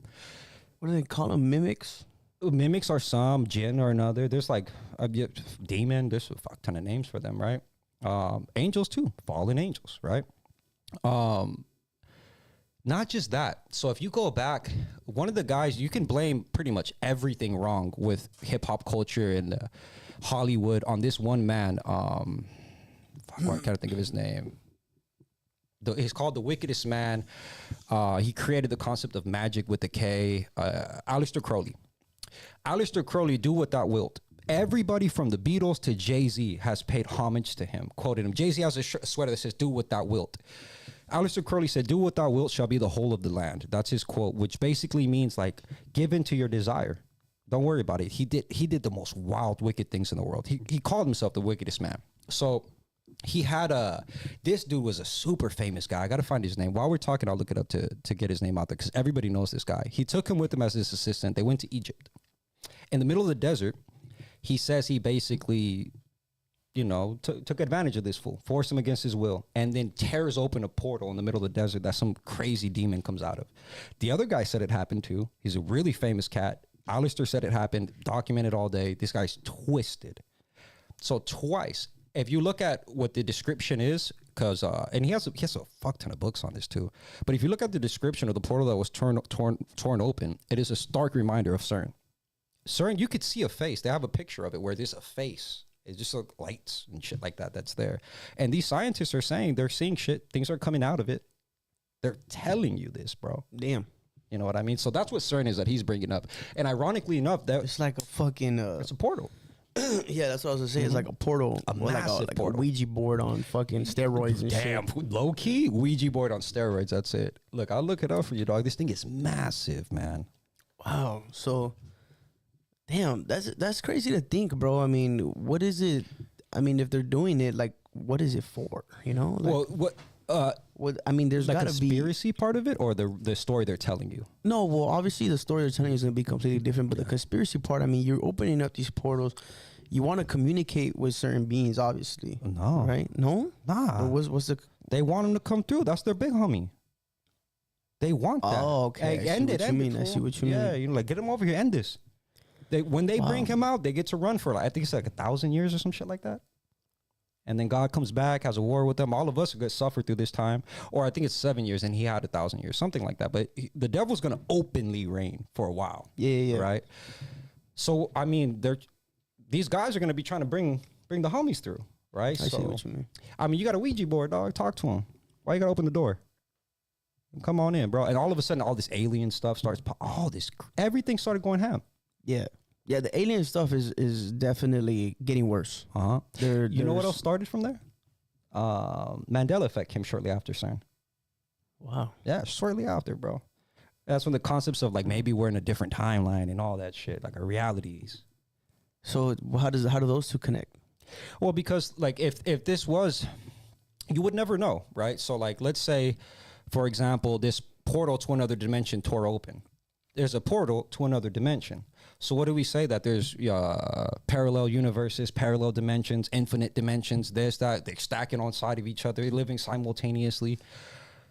What do they call them? Mimics? Mimics are some, jinn or another. There's like a demon. There's a fuck ton of names for them, right? Angels too, fallen angels, right? Not just that. So if you go back, one of the guys, you can blame pretty much everything wrong with hip hop culture and Hollywood on this one man. Why can't I think of his name? He's called the wickedest man. He created the concept of magic with the K. Aleister Crowley. Aleister Crowley, do what thou wilt. Everybody from the Beatles to Jay-Z has paid homage to him, quoted him. Jay-Z has a sweater that says, do what thou wilt. Aleister Crowley said, do what thou wilt shall be the whole of the land. That's his quote, which basically means like, give in to your desire. Don't worry about it. He did the most wild, wicked things in the world. He called himself the wickedest man. So he had this dude was a super famous guy. I got to find his name. While we're talking, I'll look it up to get his name out there because everybody knows this guy. He took him with him as his assistant. They went to Egypt. In the middle of the desert, he says he basically, took advantage of this fool, forced him against his will, and then tears open a portal in the middle of the desert that some crazy demon comes out of. The other guy said it happened too. He's a really famous cat. Alistair said it happened, documented all day. This guy's twisted. So twice. If you look at what the description is, because and he has a fuck ton of books on this too. But if you look at the description of the portal that was torn open, it is a stark reminder of CERN. CERN, you could see a face. They have a picture of it where there's a face. It's just like lights and shit like that that's there. And these scientists are saying they're seeing shit. Things are coming out of it. They're telling you this, bro. Damn. You know what I mean? So that's what CERN is that he's bringing up. And ironically enough, that It's like a fucking it's a portal. yeah, that's what I was gonna say. It's like a portal, A or massive like portal. a Ouija board on fucking steroids and Damn, shit. low key Ouija board on steroids. That's it. Look, I'll look it up for you, dog. This thing is massive, man. Wow. So, damn, that's crazy to think, bro. I mean, what is it? I mean, if they're doing it, like, what is it for? You know? Like, Well, what? I mean, there's the gotta be conspiracy part of it, or the story they're telling you. no. Well, obviously, the story they're telling you is gonna be completely different. But the conspiracy part, I mean, you're opening up these portals. You want to communicate with certain beings, obviously. No, Right? No. nah. Or what's the? They want him to come through. That's their big homie. They want that. Oh, okay. Hey, I see end what it. you End mean. it, I see fool. what you Yeah, mean. you know, like get him over here. End this. When they bring Wow. him out, they get to run for like I think it's like 1,000 years or some shit like that. And then God comes back, has a war with them. All of us are going to suffer through this time. Or I think it's 7 years and he had 1,000 years, something like that. But the devil's going to openly reign for a while. Yeah. Right? So, I mean, these guys are going to be trying to bring the homies through. Right? I see So, what you mean. I mean, you got a Ouija board, dog. Talk to him. Why you got to open the door? Come on in, bro. And all of a sudden, all this alien stuff starts. Everything started going ham. Yeah. Yeah, the alien stuff is definitely getting worse. Uh huh. You know what there's- else started from there? Mandela effect came shortly after CERN. Wow. Yeah, shortly after, bro. That's when the concepts of like maybe we're in a different timeline and all that shit, like our realities. So how do those two connect? Well, because like if this was, you would never know, right? So like let's say, for example, this portal to another dimension tore open. There's a portal to another dimension. So what do we say? That there's parallel universes, parallel dimensions, infinite dimensions, this, that, they're stacking on side of each other, living simultaneously.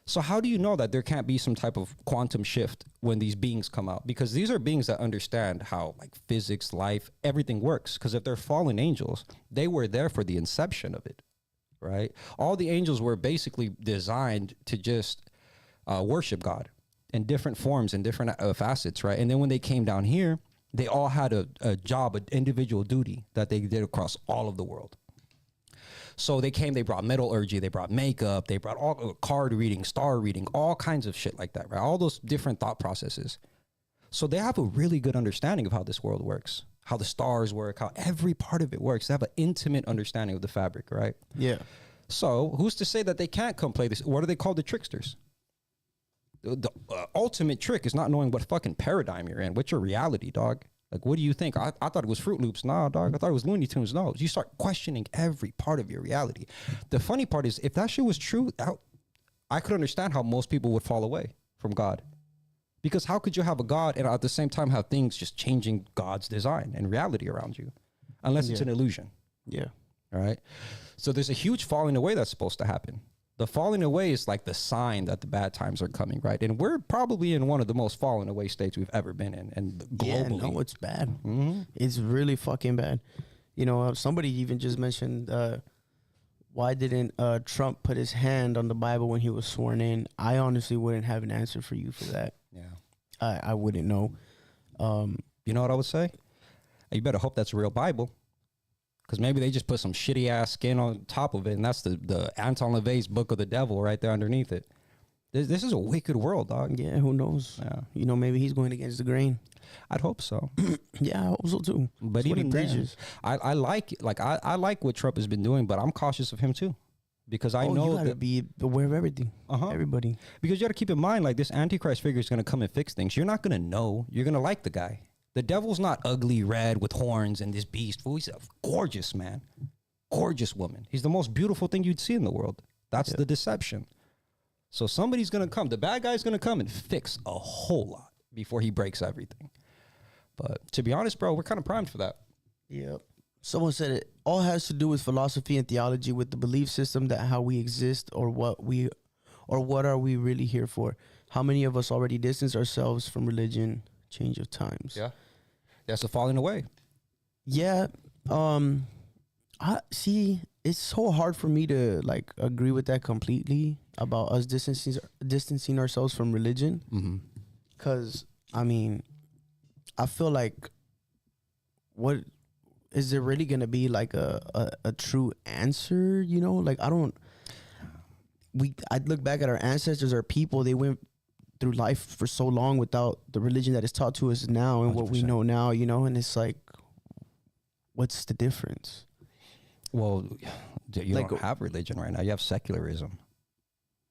So how do you know that there can't be some type of quantum shift when these beings come out? Because these are beings that understand how like physics, life, everything works. Because if they're fallen angels, they were there for the inception of it, right? All the angels were basically designed to just worship God in different forms and different facets, right? And then when they came down here, they all had a job, an individual duty that they did across all of the world. So they brought metallurgy, they brought makeup, they brought all card reading, star reading, all kinds of shit like that, right? All those different thought processes. So they have a really good understanding of how this world works, how the stars work, how every part of it works. They have an intimate understanding of the fabric, right? Yeah. So who's to say that they can't come play this? What are they called? The tricksters. The ultimate trick is not knowing what fucking paradigm you're in. What's your reality, dog? Like, what do you think? I thought it was Fruit Loops. Nah, dog. I thought it was Looney Tunes. No, you start questioning every part of your reality. The funny part is, if that shit was true, I could understand how most people would fall away from God. Because how could you have a God and at the same time have things just changing God's design and reality around you? Unless it's an illusion. Yeah. All right. So there's a huge falling away that's supposed to happen. The falling away is like the sign that the bad times are coming, right? And we're probably in one of the most fallen away states we've ever been in, and globally. Yeah, no, it's bad. It's really fucking bad. You know, somebody even just mentioned, why didn't Trump put his hand on the Bible when he was sworn in? I honestly wouldn't have an answer for you for that. Yeah. I wouldn't know. You know what I would say? You better hope that's a real Bible. Because maybe they just put some shitty ass skin on top of it, and that's the Anton LaVey's Book of the Devil right there underneath it. This is a wicked world, dog. Yeah, who knows? Yeah. You know, maybe he's going against the grain. I'd hope so. Yeah, I hope so too. But That's what he even then, preaches. I like what Trump has been doing, but I'm cautious of him too. Because I you know gotta that be aware of everything. Everybody. because you got to keep in mind, like, this antichrist figure is going to come and fix things. You're not going to know. You're going to like the guy. The devil's not ugly red with horns and this beast. He's a gorgeous man. Gorgeous woman. He's the most beautiful thing you'd see in the world. That's the deception. So somebody's going to come. The bad guy's going to come and fix a whole lot before he breaks everything. But to be honest, bro, we're kind of primed for that. Yep. Someone said it all has to do with philosophy and theology, with the belief system that how we exist or what are we really here for. How many of us already distance ourselves from religion? Change of times. Yeah. That's the falling away. Yeah. I see. It's so hard for me to like agree with that completely about us distancing ourselves from religion. Because I mean, I feel like what is there really gonna be like a true answer? You know, like I look back at our ancestors, our people. They went through life for so long without the religion that is taught to us now and 100%. What we know now. You know, and it's like, what's the difference? Well, you like, don't have religion right now. You have secularism.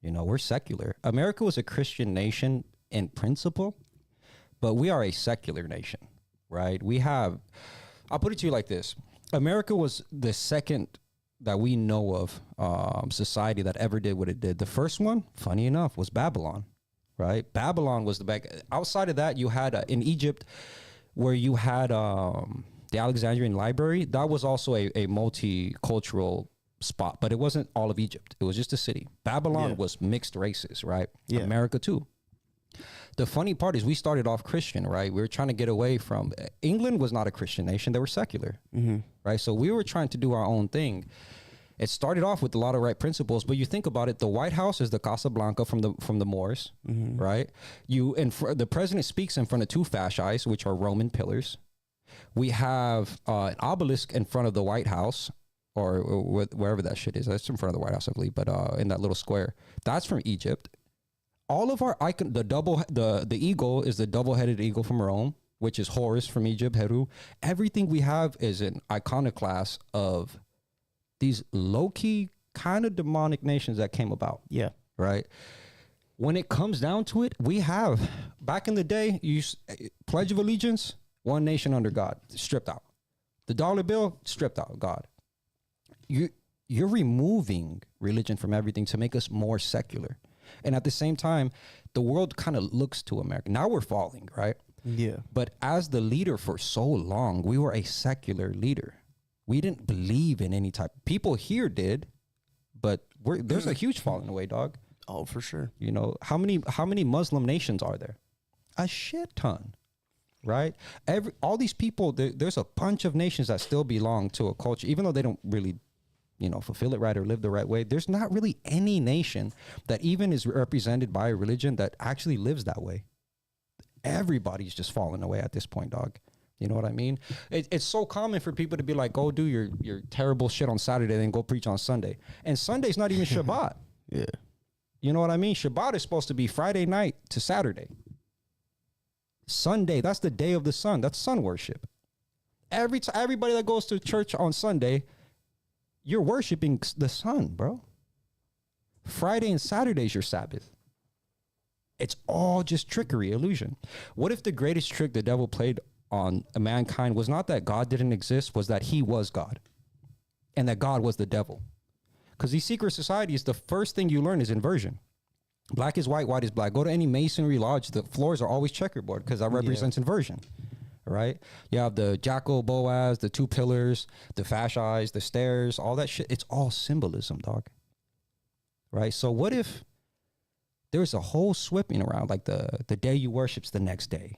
You know, we're secular. America was a Christian nation in principle, but we are a secular nation, right? I'll put it to you like this. America was the second that we know of society that ever did what it did. The first one, funny enough, was Babylon, right? Babylon was the back. Outside of that, you had in Egypt, where you had the Alexandrian Library. That was also a multicultural spot, but it wasn't all of Egypt. It was just a city. Babylon was mixed races, right? Yeah. America too. The funny part is we started off Christian, right? We were trying to get away from England was not a Christian nation. They were secular, right? So we were trying to do our own thing. It started off with a lot of right principles, but you think about it, the White House is the Casa Blanca from the Moors, right? The president speaks in front of two fasces, which are Roman pillars. We have an obelisk in front of the White House, or wherever that shit is. That's in front of the White House, I believe, but in that little square. That's from Egypt. All of our icon, the eagle is the double-headed eagle from Rome, which is Horus from Egypt, Heru. Everything we have is an iconoclast of these low-key kind of demonic nations that came about. Yeah. Right? When it comes down to it, we have, back in the day, Pledge of Allegiance, one nation under God, stripped out. The dollar bill, stripped out, God. You're removing religion from everything to make us more secular. And at the same time, the world kind of looks to America. Now we're falling, right? Yeah. But as the leader for so long, we were a secular leader. We didn't believe in any type. People here did, but there's a huge falling away, dog. Oh, for sure. You know, how many Muslim nations are there? A shit ton, right? All these people, there's a bunch of nations that still belong to a culture, even though they don't really, you know, fulfill it right or live the right way. There's not really any nation that even is represented by a religion that actually lives that way. Everybody's just falling away at this point, dog. You know what I mean? It's so common for people to be like, go do your terrible shit on Saturday, then go preach on Sunday. And Sunday's not even Shabbat. Yeah. You know what I mean? Shabbat is supposed to be Friday night to Saturday. Sunday, that's the day of the sun. That's sun worship. Everybody that goes to church on Sunday, you're worshiping the sun, bro. Friday and Saturday is your Sabbath. It's all just trickery, illusion. What if the greatest trick the devil played on mankind was not that God didn't exist, was that he was God and that God was the devil? Because these secret societies, the first thing you learn is inversion. Black is white, white is black. Go to any masonry lodge, the floors are always checkerboard because that represents inversion. Right? You have the jackal, Boaz, the two pillars, the fasces, the stairs, all that shit. It's all symbolism, dog. Right? So what if there's a whole sweeping around, like the day you worship's the next day?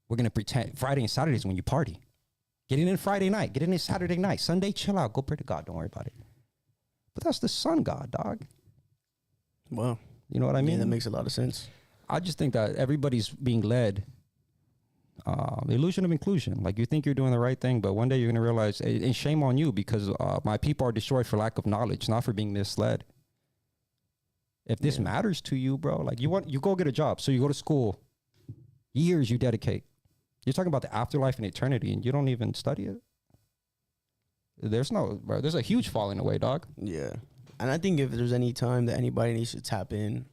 We're going to pretend Friday and Saturday is when you party. Get in Friday night. Get in Saturday night. Sunday, chill out. Go pray to God. Don't worry about it. But that's the sun god, dog. Well, you know what I mean? Yeah, that makes a lot of sense. I just think that everybody's being led. The illusion of inclusion. Like, you think you're doing the right thing, but one day you're going to realize, and shame on you, because my people are destroyed for lack of knowledge, not for being misled. If this matters to you, bro, like you go get a job. So you go to school, years you dedicate. You're talking about the afterlife and eternity, and you don't even study it. There's a huge falling away, dog. Yeah. And I think if there's any time that anybody needs to tap in,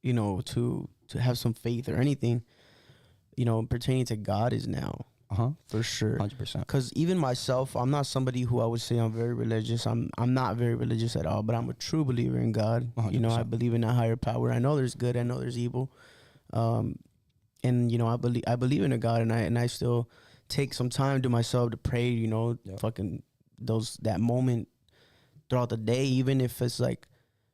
you know, to have some faith or anything, you know, pertaining to God, is now. For sure. 100%. Because even myself, I'm not somebody who I would say I'm very religious. I'm not very religious at all, but I'm a true believer in God. 100%. You know, I believe in a higher power. I know there's good. I know there's evil. And, you know, I believe in a God, and I still take some time to myself to pray, you know, fucking that moment throughout the day, even if it's like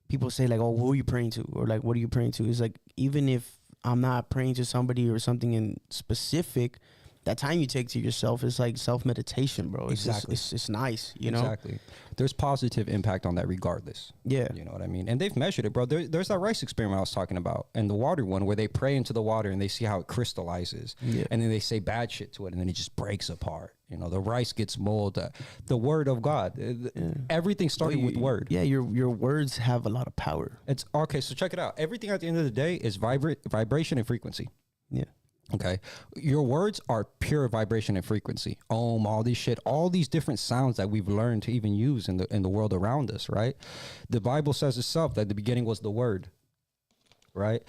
people say like, oh, who are you praying to? Or like, what are you praying to? It's like, even if I'm not praying to somebody or something in specific, that time you take to yourself is like self-meditation, bro. It's Exactly. it's nice, you know? Exactly. There's positive impact on that regardless. Yeah. You know what I mean? And they've measured it, bro. There's that rice experiment I was talking about, and the water one, where they pray into the water and they see how it crystallizes. Yeah. And then they say bad shit to it, and then it just breaks apart. You know, the rice gets mold. The word of God. Everything started with word. Yeah, your words have a lot of power. It's okay, so check it out. Everything at the end of the day is vibration and frequency. Yeah. Okay, your words are pure vibration and frequency. All this shit, all these different sounds that we've learned to even use in the world around us, right? The Bible says itself that the beginning was the word, right?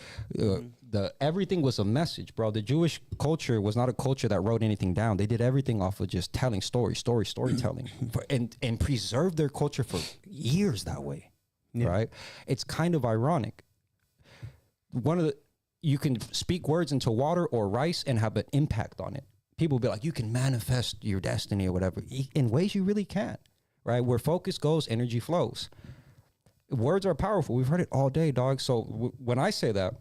Everything was a message, bro. The Jewish culture was not a culture that wrote anything down. They did everything off of just telling storytelling, and preserved their culture for years that way, right? It's kind of ironic. You can speak words into water or rice and have an impact on it. People will be like, you can manifest your destiny or whatever in ways you really can't, right? Where focus goes, energy flows. Words are powerful. We've heard it all day, dog. So when I say that,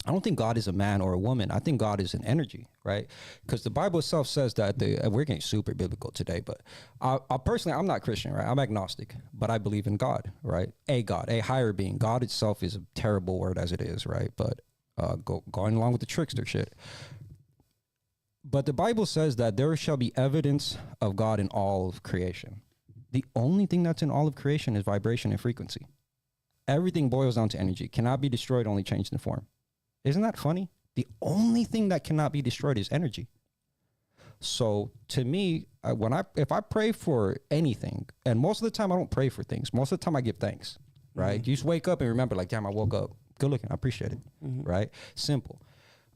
I don't think God is a man or a woman. I think God is an energy, right? Because the Bible itself says that we're getting super biblical today, but I personally, I'm not Christian, right? I'm agnostic, but I believe in God, right? A God, a higher being. God itself is a terrible word as it is, right? But going along with the trickster shit. But the Bible says that there shall be evidence of God in all of creation. The only thing that's in all of creation is vibration and frequency. Everything boils down to energy. Cannot be destroyed, only changed in form. Isn't that funny? The only thing that cannot be destroyed is energy. So to me, if I pray for anything, and most of the time I don't pray for things. Most of the time I give thanks, right? You just wake up and remember, like, damn, I woke up. Good looking. I appreciate it. Right? Simple.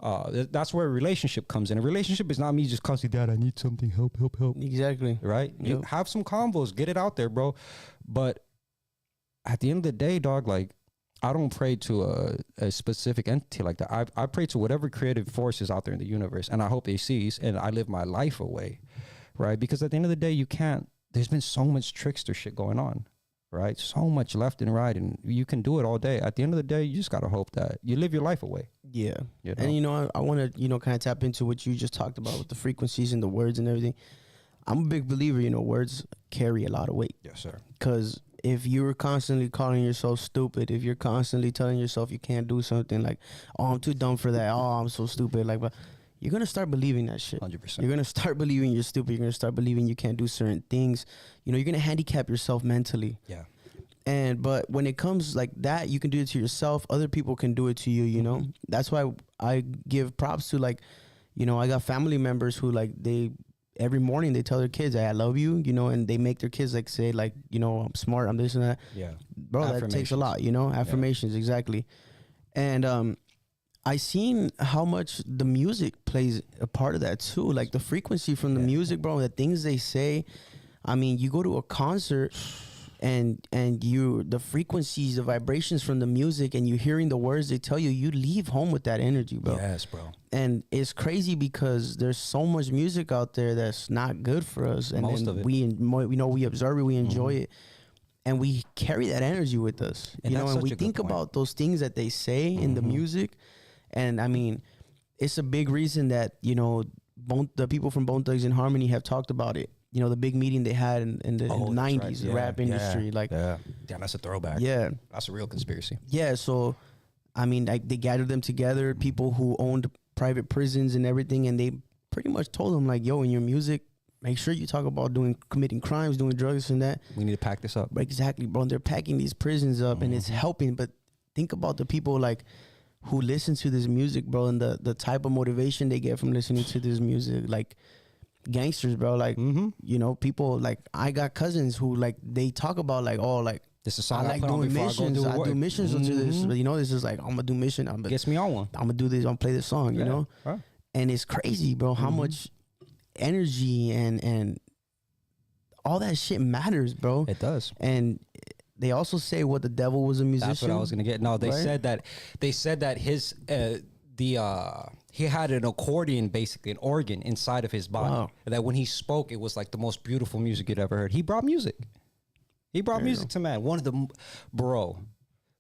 That's where a relationship comes in. A relationship is not me just constantly, Dad, I need something. Help. Exactly. Right? Yep. You have some convos. Get it out there, bro. But at the end of the day, dog, like, I don't pray to a specific entity like that. I pray to whatever creative force is out there in the universe, and I hope they sees, and I live my life away, right? Because at the end of the day, there's been so much trickster shit going on, right? So much left and right, and you can do it all day. At the end of the day, you just got to hope that you live your life away. Yeah. You know? And, I want to, kind of tap into what you just talked about with the frequencies and the words and everything. I'm a big believer, words carry a lot of weight. Yes, sir. Because if you're constantly calling yourself stupid, if you're constantly telling yourself you can't do something, like, oh, I'm too dumb for that, oh, I'm so stupid, like, but you're going to start believing that shit. 100%. You're going to start believing you're stupid. You're going to start believing you can't do certain things. You're going to handicap yourself mentally. Yeah. But when it comes like that, you can do it to yourself. Other people can do it to you, you know? That's why I give props to, like, I got family members who, like, every morning they tell their kids, I love you, and they make their kids, like, say, like, I'm smart, I'm this and that. Yeah. Bro, that takes a lot, affirmations, exactly. And I seen how much the music plays a part of that too. Like the frequency from the music, bro, the things they say. I mean, you go to a concert and the frequencies, the vibrations from the music, and you hearing the words they tell you, you leave home with that energy, bro. Yes, bro. And it's crazy because there's so much music out there that's not good for us. And Most of it. we observe it, we enjoy it. And we carry that energy with us, And that's and such we a good think point. about those things that they say in the music. And I mean, it's a big reason that, the people from Bone Thugs and Harmony have talked about it. The big meeting they had in the 90s, right. the rap industry. Like, damn, that's a throwback. yeah. That's a real conspiracy. Yeah. So, I mean, like, they gathered them together, people who owned private prisons and everything. And they pretty much told them, like, yo, in your music, make sure you talk about committing crimes, doing drugs and that. We need to pack this up. But exactly, bro. They're packing these prisons up and it's helping. But think about the people, like, who listen to this music, bro, and the type of motivation they get from listening to this music. Like, gangsters, bro, like, people, like, I got cousins who, like, they talk about, like, oh, like, This is a song I like put on doing before missions. I do missions to this. But, this is like, I'm gonna do mission. Gets me on one. I'm gonna do this. I'm gonna play this song. You know, Huh? and it's crazy, bro. How much energy and all that shit matters, bro. It does. And they also say what the devil was a musician. That's what I was gonna get. No, they right? said that his he had an accordion, basically an organ inside of his body. Wow. That when he spoke, it was like the most beautiful music you'd ever heard. He brought music. He brought music to man. One of the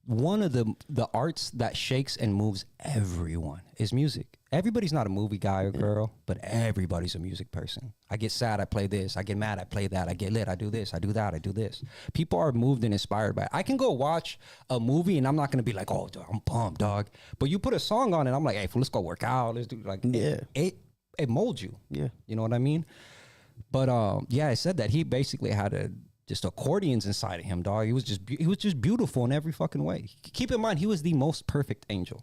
one of the arts that shakes and moves everyone is music. Everybody's not a movie guy or girl, but everybody's a music person. I get sad, I play this. I get mad, I play that. I get lit, I do this. I do that, I do this. People are moved and inspired by it. I can go watch a movie and I'm not going to be like, oh, I'm pumped, dog. But you put a song on and I'm like, hey, let's go work out. Let's do like, it molds you. Yeah. You know what I mean? But yeah, I said that he basically had just accordions inside of him, dog. He was just beautiful in every fucking way. Keep in mind, he was the most perfect angel.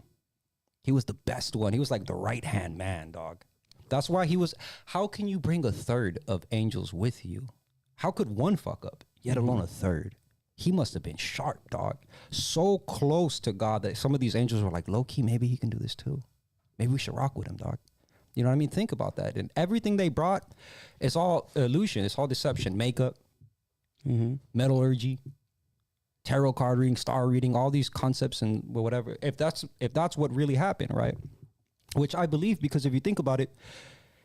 He was the best one. He was like the right-hand man, dog. That's why he was. How can you bring a third of angels with you? How could one fuck up, yet alone a third? He must have been sharp, dog. So close to God that some of these angels were like, low-key, maybe he can do this too. Maybe we should rock with him, dog. You know what I mean? Think about that. And everything they brought, it's all illusion. It's all deception. Makeup, metallurgy, tarot card reading, star reading, all these concepts and whatever. If that's what really happened, right? Which I believe, because if you think about it,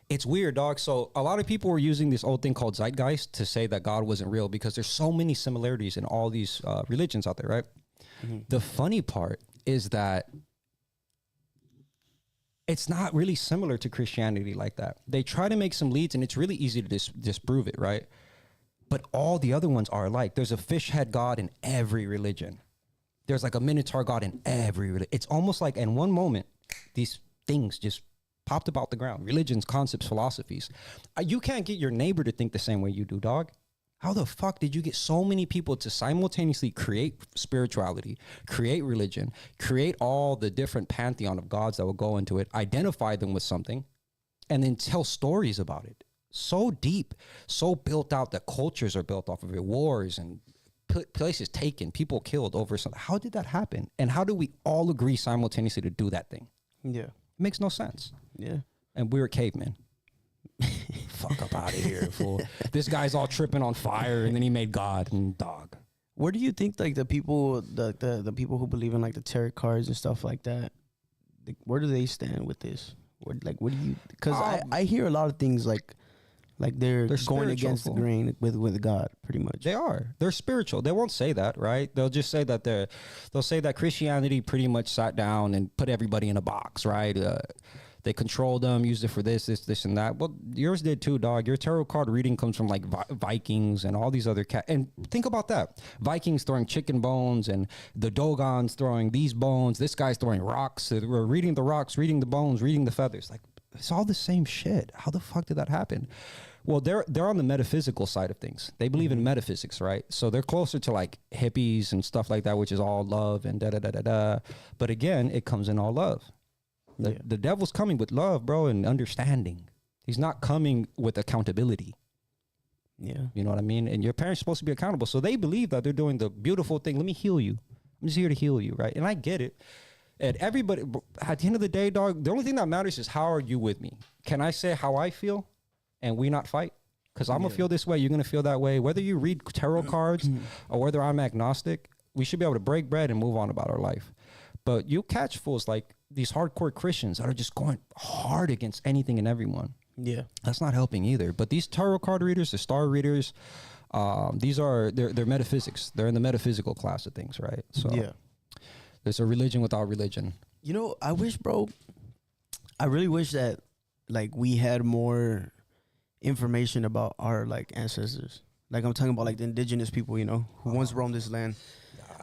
it's weird, dog. So a lot of people were using this old thing called zeitgeist to say that God wasn't real because there's so many similarities in all these religions out there, right? The funny part is that it's not really similar to Christianity like that. They try to make some leads and it's really easy to disprove it, right? But all the other ones are alike. There's a fish head god in every religion. There's like a minotaur god in every religion. It's almost like in one moment, these things just popped up out the ground. Religions, concepts, philosophies. You can't get your neighbor to think the same way you do, dog. How the fuck did you get so many people to simultaneously create spirituality, create religion, create all the different pantheon of gods that will go into it, identify them with something, and then tell stories about it? So deep, so built out that cultures are built off of it, wars and places taken, people killed over something. How did that happen? And how do we all agree simultaneously to do that thing? Yeah. It makes no sense. Yeah. And we were cavemen. Fuck up out of here, fool. This guy's all tripping on fire and then he made God and dog. Where do you think like the people the people who believe in like the tarot cards and stuff like that, where do they stand with this? What do you, because I hear a lot of things like they're going against the grain with God, pretty much. They're spiritual. They won't say that, right? They'll just say that they'll say that Christianity pretty much sat down and put everybody in a box, right? They controlled them, used it for this, and that. Well, yours did too, dog. Your tarot card reading comes from like Vikings and all these other and think about that. Vikings throwing chicken bones and the Dogons throwing these bones. This guy's throwing rocks. We're reading the rocks, reading the bones, reading the feathers. Like, it's all the same shit. How the fuck did that happen? Well, they're on the metaphysical side of things. They believe in metaphysics, right? So they're closer to like hippies and stuff like that, which is all love and da-da-da-da-da. But again, it comes in all love. The devil's coming with love, bro, and understanding. He's not coming with accountability. Yeah. You know what I mean? And your parents are supposed to be accountable. So they believe that they're doing the beautiful thing. Let me heal you. I'm just here to heal you, right? And I get it. And everybody, at the end of the day, dog, the only thing that matters is how are you with me? Can I say how I feel and we not fight? Because I'm going to feel this way. You're going to feel that way. Whether you read tarot cards or whether I'm agnostic, we should be able to break bread and move on about our life. But you catch fools like these hardcore Christians that are just going hard against anything and everyone. Yeah. That's not helping either. But these tarot card readers, the star readers, they're metaphysics. They're in the metaphysical class of things, right? So yeah. There's a religion without religion. You know, I really wish that like we had more information about our like ancestors. Like I'm talking about like the indigenous people, you know, who once roamed this land.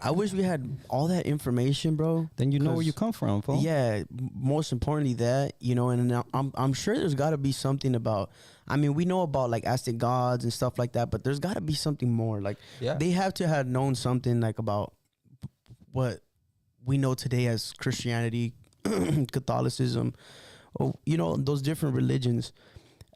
I wish we had all that information, bro. Then you know where you come from, fool. Yeah, most importantly that, you know, and I'm sure there's got to be something about, I mean, we know about like Aztec gods and stuff like that, but there's got to be something more. Like they have to have known something like about what we know today as Christianity, Catholicism, or, you know, those different religions.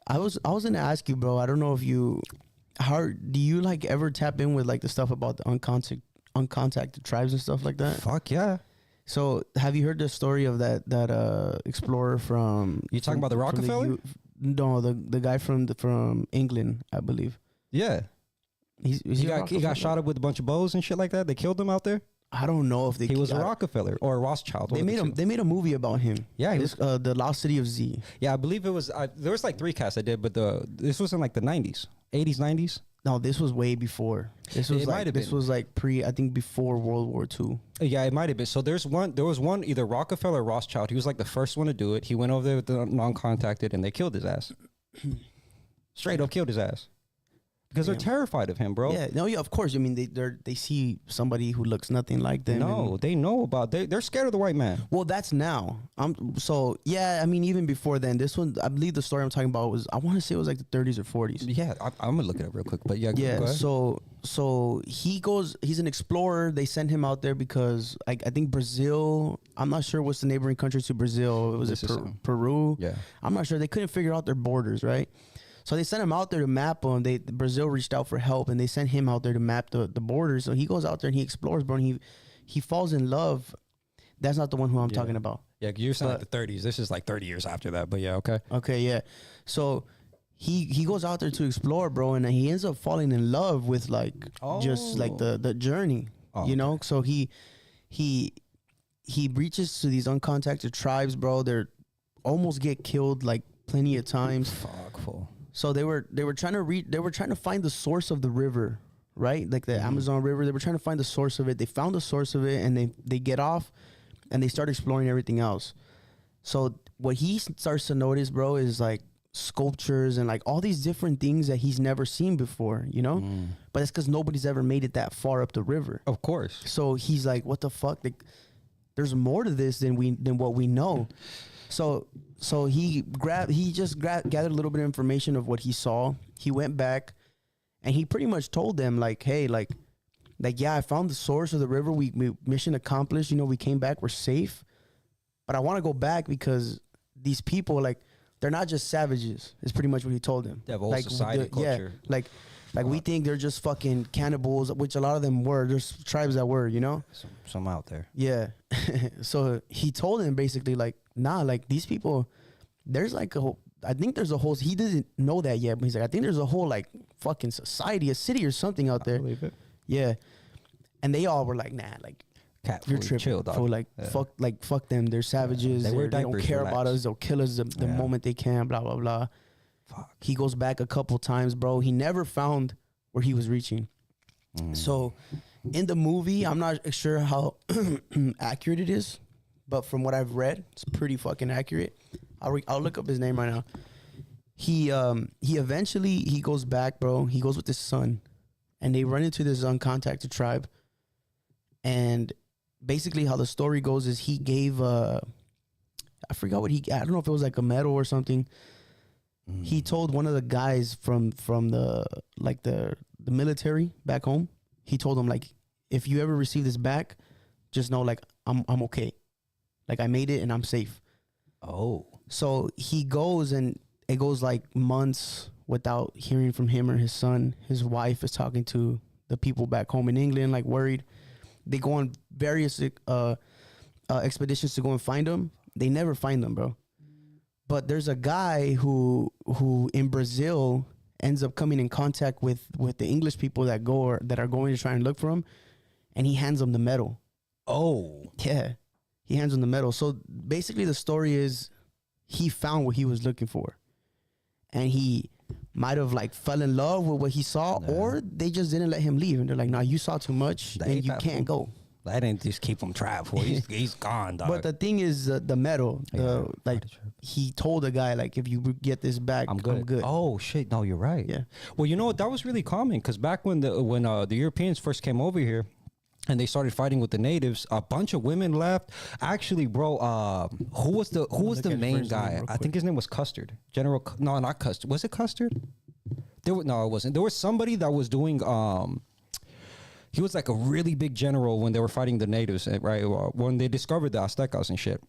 I was going to ask you, bro, I don't know if do you like ever tap in with like the stuff about the uncontacted tribes and stuff like that? Fuck yeah. So have you heard the story of that explorer from? You talking about the Rockefeller? No, the guy from England, I believe. Yeah. He got shot up with a bunch of bows and shit like that. They killed him out there. I don't know if he was a Rockefeller or a Rothschild. They made a movie about him. Yeah, the Lost City of Z. Yeah, I believe it was. There was like 3 casts I did, but this was in like the 90s, 80s, 90s. No, this was way before. This was It might have this been. was like I think before World War II. Yeah, it might have been. So there was one, either Rockefeller or Rothschild. He was like the first one to do it. He went over there with the non-contacted, and they killed his ass. Straight up killed his ass. Because they're terrified of him, bro. Yeah, no, yeah, of course. I mean, they see somebody who looks nothing like them. No, they know about. They're scared of the white man. Well, that's now. So yeah, I mean, even before then, this one, I believe the story I'm talking about was, I want to say it was like the 30s or 40s. Yeah, I'm gonna look it up real quick. But yeah, Yeah. go ahead. So he goes. He's an explorer. They send him out there because I think Brazil. I'm not sure what's the neighboring countries to Brazil. Was it Peru? Yeah. I'm not sure. They couldn't figure out their borders, right? So they sent him out there to map them. Brazil reached out for help, and they sent him out there to map the borders. So he goes out there and he explores, bro. And he falls in love. That's not the one who I'm talking about. Yeah, you're saying like the 30s. This is like 30 years after that. But yeah, okay. Okay, yeah. So he goes out there to explore, bro, and he ends up falling in love with just like the journey, you know. So he reaches to these uncontacted tribes, bro. They're almost get killed like plenty of times. Fuckful. So they were trying to find the source of the river, right? Like the Amazon River. They were trying to find the source of it. They found the source of it, and they get off, and they start exploring everything else. So what he starts to notice, bro, is like sculptures and like all these different things that he's never seen before, you know? But it's because nobody's ever made it that far up the river. Of course. So he's like, what the fuck? Like, there's more to this than what we know. So he gathered a little bit of information of what he saw. He went back and he pretty much told them like, hey, like yeah, I found the source of the river. We mission accomplished. You know, we came back. We're safe. But I want to go back because these people, like, they're not just savages. It's pretty much what he told them. They have a whole like society, culture. Yeah, like we think they're just fucking cannibals, which a lot of them were. There's tribes that were, you know? Some out there. Yeah. So he told him basically like, nah, like these people, there's like I think there's a whole, he didn't know that yet, but he's like, I think there's a whole like fucking society, a city or something out there. I believe it. Yeah. And they all were like, nah, like, Cat you're food, tripping. chill, dog. So like, fuck them. They're savages. They wear They don't diapers, care relax. about us. They'll kill us the moment they can, blah, blah, blah. Fuck. He goes back a couple times, bro. He never found where he was reaching. So in the movie, I'm not sure how accurate it is, but from what I've read, it's pretty fucking accurate. I'll look up his name right now. He eventually he goes back, bro. He goes with his son, and they run into this uncontacted tribe. And basically, how the story goes is he gave I forgot what I don't know if it was like a medal or something. He told one of the guys from the military back home. He told him like, if you ever receive this back, just know like I'm okay, like I made it and I'm safe. Oh. So he goes, and it goes like months without hearing from him or his son. His wife is talking to the people back home in England, like worried. They go on various expeditions to go and find him. They never find them, bro. But there's a guy who in Brazil ends up coming in contact with the English people that are going to try and look for him, and he hands them the medal. Oh. Yeah, he hands them the medal. So basically, the story is he found what he was looking for, and he might have like fell in love with what he saw, or they just didn't let him leave, and they're like, "Nah, you saw too much, and you can't go." That didn't just keep him trapped. He's gone, dog. But the thing is, the medal, he told the guy like, if you get this back, I'm good. Oh shit! No, you're right. Yeah. Well, you know what? That was really common because back when the Europeans first came over here, and they started fighting with the natives, a bunch of women left. Actually, bro, who was the main guy? I think his name was Custard. No, not Custard. Was it Custard? No, it wasn't. There was somebody that was doing he was like a really big general when they were fighting the natives, right? When they discovered the Aztecas and shit.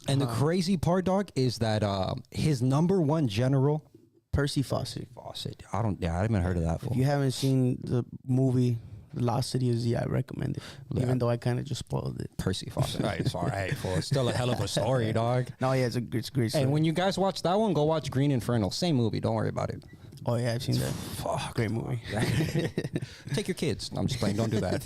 And the crazy part, dog, is that his number one general, Percy Fawcett. I haven't heard of that. If you haven't seen the movie The Lost City of Z, I recommend it. Even though I kind of just spoiled it. Percy Fawcett. Right, it's all right. It's still a hell of a story, dog. No, yeah, it's a great story. And when you guys watch that one, go watch Green Inferno. Same movie. Don't worry about it. Oh yeah, I've seen that. Fuck, great movie. Take your kids. No, I'm just playing. Don't do that.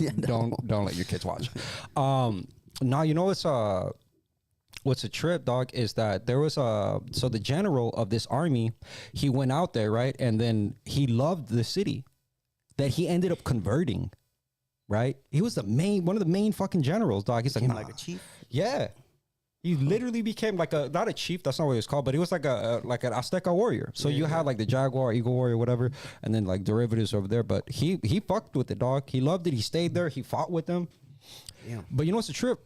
Don't let your kids watch. Now you know what's a trip, dog, is that there was so the general of this army, he went out there, right, and then he loved the city, that he ended up converting. Right? He was one of the main fucking generals, dog. He's like, Became like a chief. Yeah. He literally became like not a chief. That's not what he was called, but he was like an Azteca warrior. So you had like the Jaguar, Eagle warrior, whatever, and then like derivatives over there. But he fucked with it, dog. He loved it. He stayed there. He fought with them. Yeah. But you know what's the trip?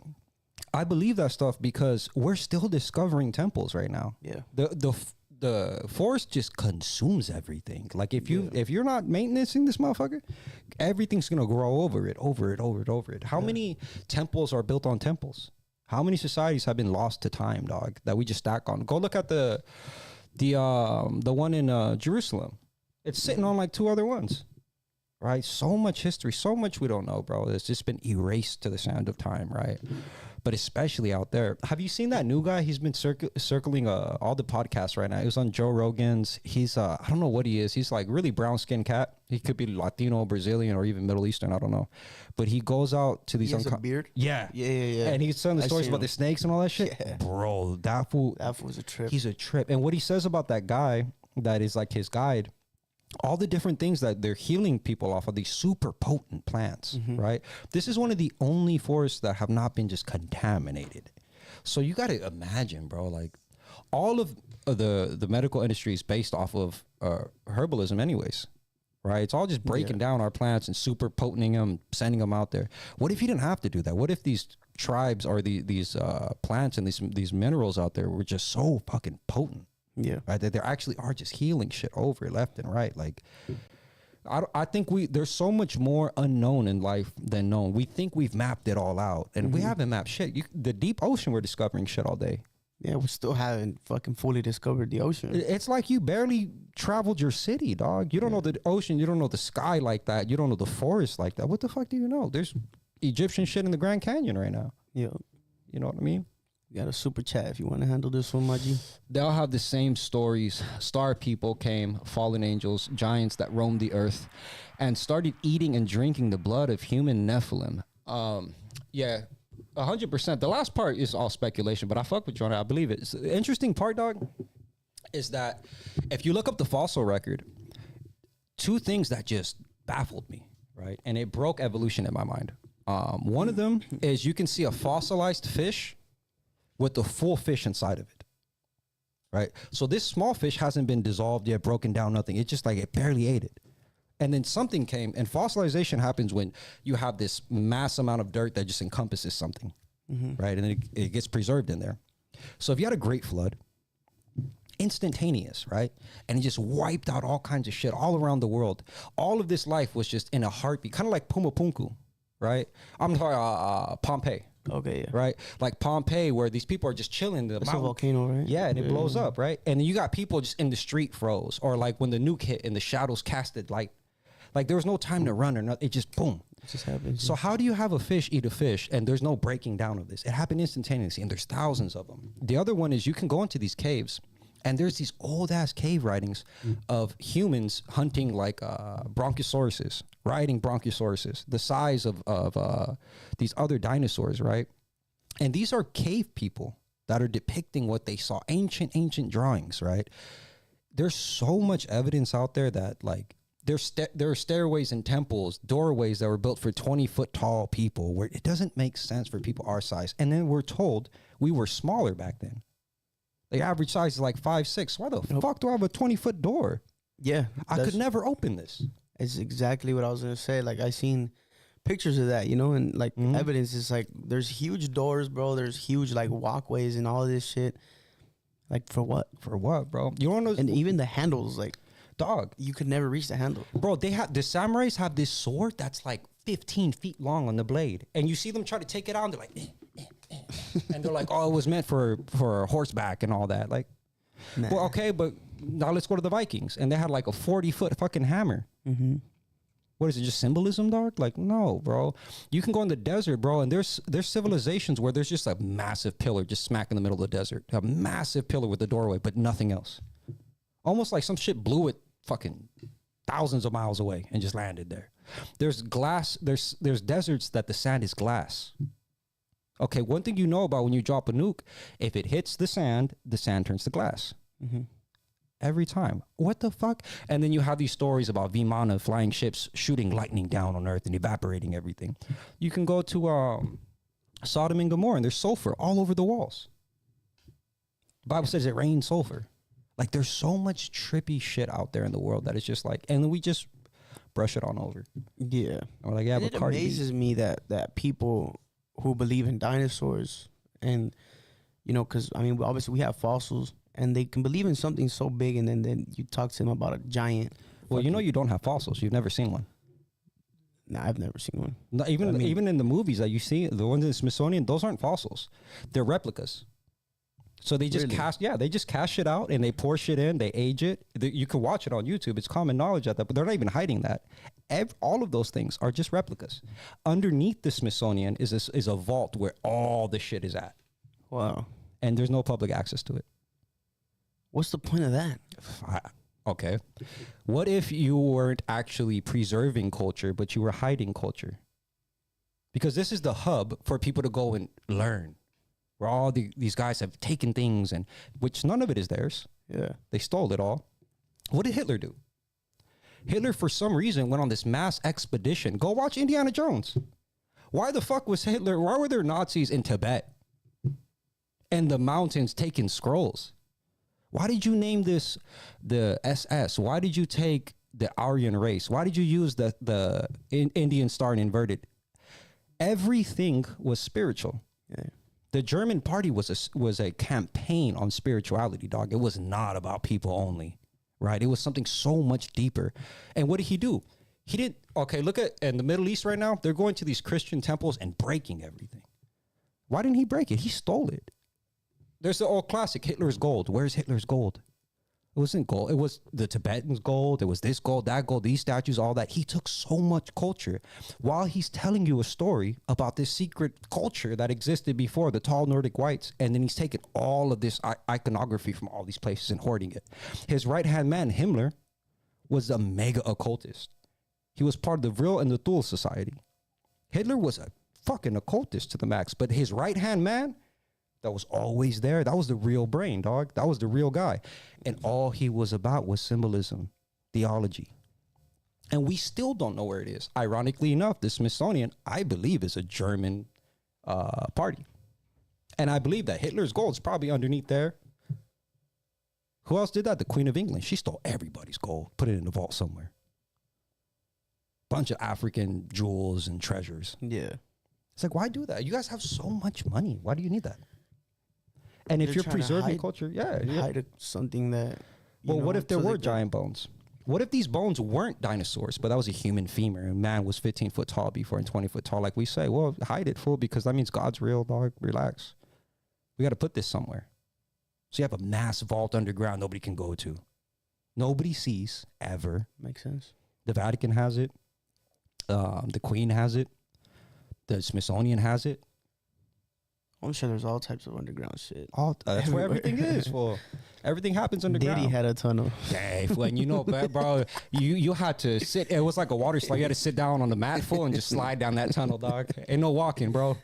I believe that stuff because we're still discovering temples right now. Yeah. The forest just consumes everything. Like if you're not maintaining this motherfucker, everything's gonna grow over it. How many temples are built on temples? How many societies have been lost to time, dog? That we just stack on. Go look at the one in Jerusalem. It's sitting on like 2 other ones, right? So much history, so much we don't know, bro. It's just been erased to the sand of time, right? But especially out there. Have you seen that new guy? He's been circling all the podcasts right now. He was on Joe Rogan's. He's I don't know what he is. He's like really brown skinned cat. He could be Latino, Brazilian, or even Middle Eastern. I don't know. But he goes out to these. He has a beard. Yeah. Yeah. And he's telling the stories about the snakes and all that shit. Yeah. Bro, that fool's a trip. He's a trip. And what he says about that guy that is like his guide, all the different things that they're healing people off of these super potent plants, right? This is one of the only forests that have not been just contaminated. So you got to imagine, bro, like all of the medical industry is based off of herbalism anyways, right? It's all just breaking down our plants and super potenting them, sending them out there. What if you didn't have to do that? What if these tribes or these plants and these minerals out there were just so fucking potent? Yeah, right. That there actually are just healing shit over left and right. Like, I think there's so much more unknown in life than known. We think we've mapped it all out, and we haven't mapped shit. The deep ocean, we're discovering shit all day. Yeah, we still haven't fucking fully discovered the ocean. It's like you barely traveled your city, dog. You don't know the ocean. You don't know the sky like that. You don't know the forest like that. What the fuck do you know? There's Egyptian shit in the Grand Canyon right now. Yeah, you know what I mean. You got a super chat if you want to handle this one, my G. They all have the same stories. Star people came, fallen angels, giants that roamed the earth, and started eating and drinking the blood of human Nephilim. 100%. The last part is all speculation, but I fuck with you on it. I believe it. The interesting part, dog, is that if you look up the fossil record, 2 things that just baffled me, right? And it broke evolution in my mind. One of them is you can see a fossilized fish with the full fish inside of it, right? So this small fish hasn't been dissolved yet, broken down, nothing. It's just like it barely ate it. And then something came, and fossilization happens when you have this mass amount of dirt that just encompasses something, right? And then it gets preserved in there. So if you had a great flood, instantaneous, right? And it just wiped out all kinds of shit all around the world. All of this life was just in a heartbeat, kind of like Pumapunku, right? I'm sorry, Pompeii. Okay, yeah. Right? Like Pompeii, where these people are just chilling. It's a volcano, right? Yeah, and it blows up, right? And then you got people just in the street froze. Or like when the nuke hit and the shadows casted light. Like there was no time to run or nothing. It just boom. It just happened. So how do you have a fish eat a fish and there's no breaking down of this? It happened instantaneously and there's thousands of them. The other one is you can go into these caves and there's these old ass cave writings of humans hunting like brontosauruses, riding brontosauruses, the size of these other dinosaurs, right? And these are cave people that are depicting what they saw, ancient drawings, right? There's so much evidence out there that like there are stairways and temples, doorways that were built for 20-foot tall people where it doesn't make sense for people our size. And then we're told we were smaller back then. The average size is like 5'6". Why the fuck do I have a 20-foot door? Yeah. I could never open this. It's exactly what I was going to say. Like, I seen pictures of that, you know, and like evidence is like, there's huge doors, bro. There's huge like walkways and all this shit. Like, for what? For what, bro? You don't know. And even the handles, like, dog, you could never reach the handle. Bro, the samurais have this sword that's like 15 feet long on the blade. And you see them try to take it out and they're like, and they're like, oh, it was meant for horseback and all that. Like, well, okay, but now let's go to the Vikings. And they had like a 40-foot fucking hammer. What is it, just symbolism, dog? Like, no, bro. You can go in the desert, bro, and there's civilizations where there's just a massive pillar just smack in the middle of the desert. A massive pillar with a doorway, but nothing else. Almost like some shit blew it fucking thousands of miles away and just landed there. There's glass, there's deserts that the sand is glass. Okay, one thing you know about when you drop a nuke, if it hits the sand turns to glass. every time. What the fuck? And then you have these stories about Vimana flying ships shooting lightning down on Earth and evaporating everything. You can go to Sodom and Gomorrah, and there's sulfur all over the walls. The Bible says it rains sulfur. Like, there's so much trippy shit out there in the world that it's just like, and then we just brush it on over. Yeah. Or like, yeah, And but it Cardi B. amazes me that people who believe in dinosaurs and, you know, because, I mean, obviously we have fossils and they can believe in something so big, and then you talk to them about a giant. Well, you know, you don't have fossils. You've never seen one. Nah, I've never seen one. Not even, I mean, even in the movies that you see, the ones in the Smithsonian, those aren't fossils. They're replicas. So they just Really? they just cast shit out and they pour shit in, they age it. You can watch it on YouTube. It's common knowledge at that, but they're not even hiding that. All of those things are just replicas. Underneath the Smithsonian is a vault where all the shit is at. Wow. And there's no public access to it. What's the point of that? Okay. What if you weren't actually preserving culture, but you were hiding culture? Because this is the hub for people to go and learn. Where all these guys have taken things, and which none of it is theirs. Yeah. They stole it all. What did Hitler do? Hitler, for some reason, went on this mass expedition. Go watch Indiana Jones. Why the fuck was Hitler? Why were there Nazis in Tibet and the mountains taking scrolls? Why did you name this the SS? Why did you take the Aryan race? Why did you use the Indian star and inverted? Everything was spiritual. Yeah. The German party was a campaign on spirituality, dog. It was not about people only, right? It was something so much deeper. And what did he do? He didn't, okay, look at, in the Middle East right now, they're going to these Christian temples and breaking everything. Why didn't he break it? He stole it. There's the old classic, Hitler's gold. Where's Hitler's gold? It wasn't gold. It was the Tibetans' gold. It was this gold, that gold, these statues, all that. He took so much culture while he's telling you a story about this secret culture that existed before, the tall Nordic whites. And then he's taken all of this iconography from all these places and hoarding it. His right-hand man, Himmler, was a mega occultist. He was part of the Vril and the Thule Society. Hitler was a fucking occultist to the max. But his right-hand man, that was always there. That was the real brain, dog. That was the real guy. And all he was about was symbolism, theology. And we still don't know where it is. Ironically enough, the Smithsonian, I believe, is a German party. And I believe that Hitler's gold is probably underneath there. Who else did that? The Queen of England. She stole everybody's gold, put it in the vault somewhere. Bunch of African jewels and treasures. Yeah. It's like, why do that? You guys have so much money. Why do you need that? And if They're you're trying to preserving hide- culture, Hide something that. Well, what if there so were they can- giant bones? What if these bones weren't dinosaurs, but that was a human femur, and man was 15 foot tall before and 20 foot tall, like we say? Well, hide it, fool, because that means God's real, dog. Relax. We got to put this somewhere. So you have a mass vault underground nobody can go to. Nobody sees ever. Makes sense. The Vatican has it. The Queen has it. The Smithsonian has it. I'm sure there's all types of underground shit. That's where Everywhere. everything is. Well, everything happens underground. Diddy had a tunnel. Dave, when you know, bro, you had to sit. It was like a water slide. You had to sit down on the mat full and just slide down that tunnel, dog. Ain't no walking, bro.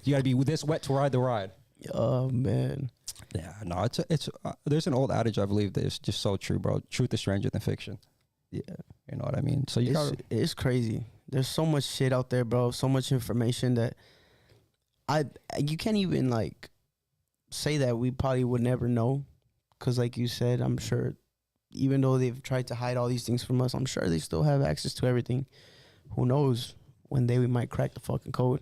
You got to be this wet to ride the ride. Oh man. Yeah, no, it's there's an old adage I believe that is just so true, bro. Truth is stranger than fiction. Yeah. You know what I mean? So you got It's crazy. There's so much shit out there, bro. So much information that you can't even like say that we probably would never know, because like you said, I'm sure even though they've tried to hide all these things from us, I'm sure they still have access to everything. Who knows? One day we might crack the fucking code.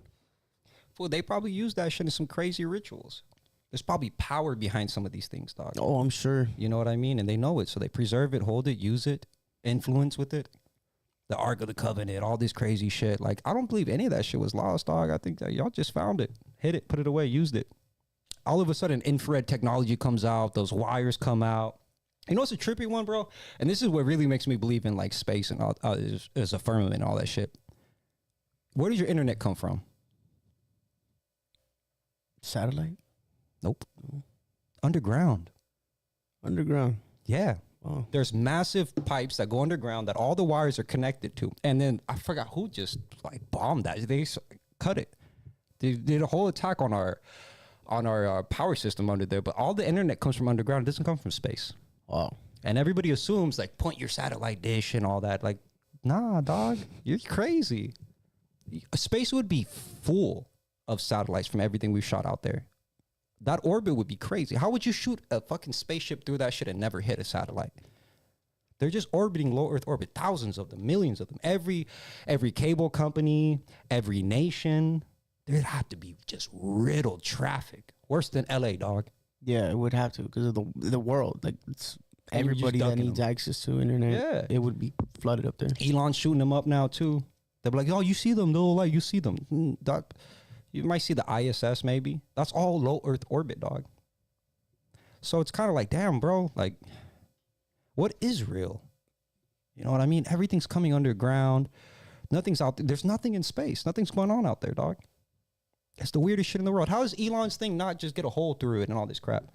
well, they probably use that shit in some crazy rituals. There's probably power behind some of these things, dog. Oh, I'm sure. You know what I mean? And they know it, so they preserve it, hold it, use it, influence with it. The Ark of the Covenant, all this crazy shit. Like, I don't believe any of that shit was lost, dog. I think that y'all just found it, hit it, put it away, used it. All of a sudden, infrared technology comes out. Those wires come out. You know what's a trippy one, bro? And this is what really makes me believe in, like, space and all, is a firmament and all that shit. Where does your internet come from? Satellite? Nope. Underground. Underground. Yeah. Oh. There's massive pipes that go underground that all the wires are connected to. And then I forgot who just like bombed that. They cut it. They did a whole attack on our power system under there. But all the internet comes from underground. It doesn't come from space. Wow. And everybody assumes like point your satellite dish and all that. Like, nah, dog, you're crazy. Space would be full of satellites from everything we've shot out there. That orbit would be crazy. How would you shoot a fucking spaceship through that shit and never hit a satellite? They're just orbiting low Earth orbit, thousands of them, millions of them. Every cable company, every nation, there'd have to be just riddled traffic. Worse than LA, dog. Yeah, it would have to because of the world. Like it's everybody that needs access to internet. Yeah, it would be flooded up there. Elon's shooting them up now too. They're like, oh, you see them? No, like you see them. Dog, you might see the ISS maybe. That's all low Earth orbit, dog. So it's kind of like, damn, bro. Like, what is real? You know what I mean? Everything's coming underground. Nothing's out there. There's nothing in space. Nothing's going on out there, dog. It's the weirdest shit in the world. How does Elon's thing not just get a hole through it and all this crap?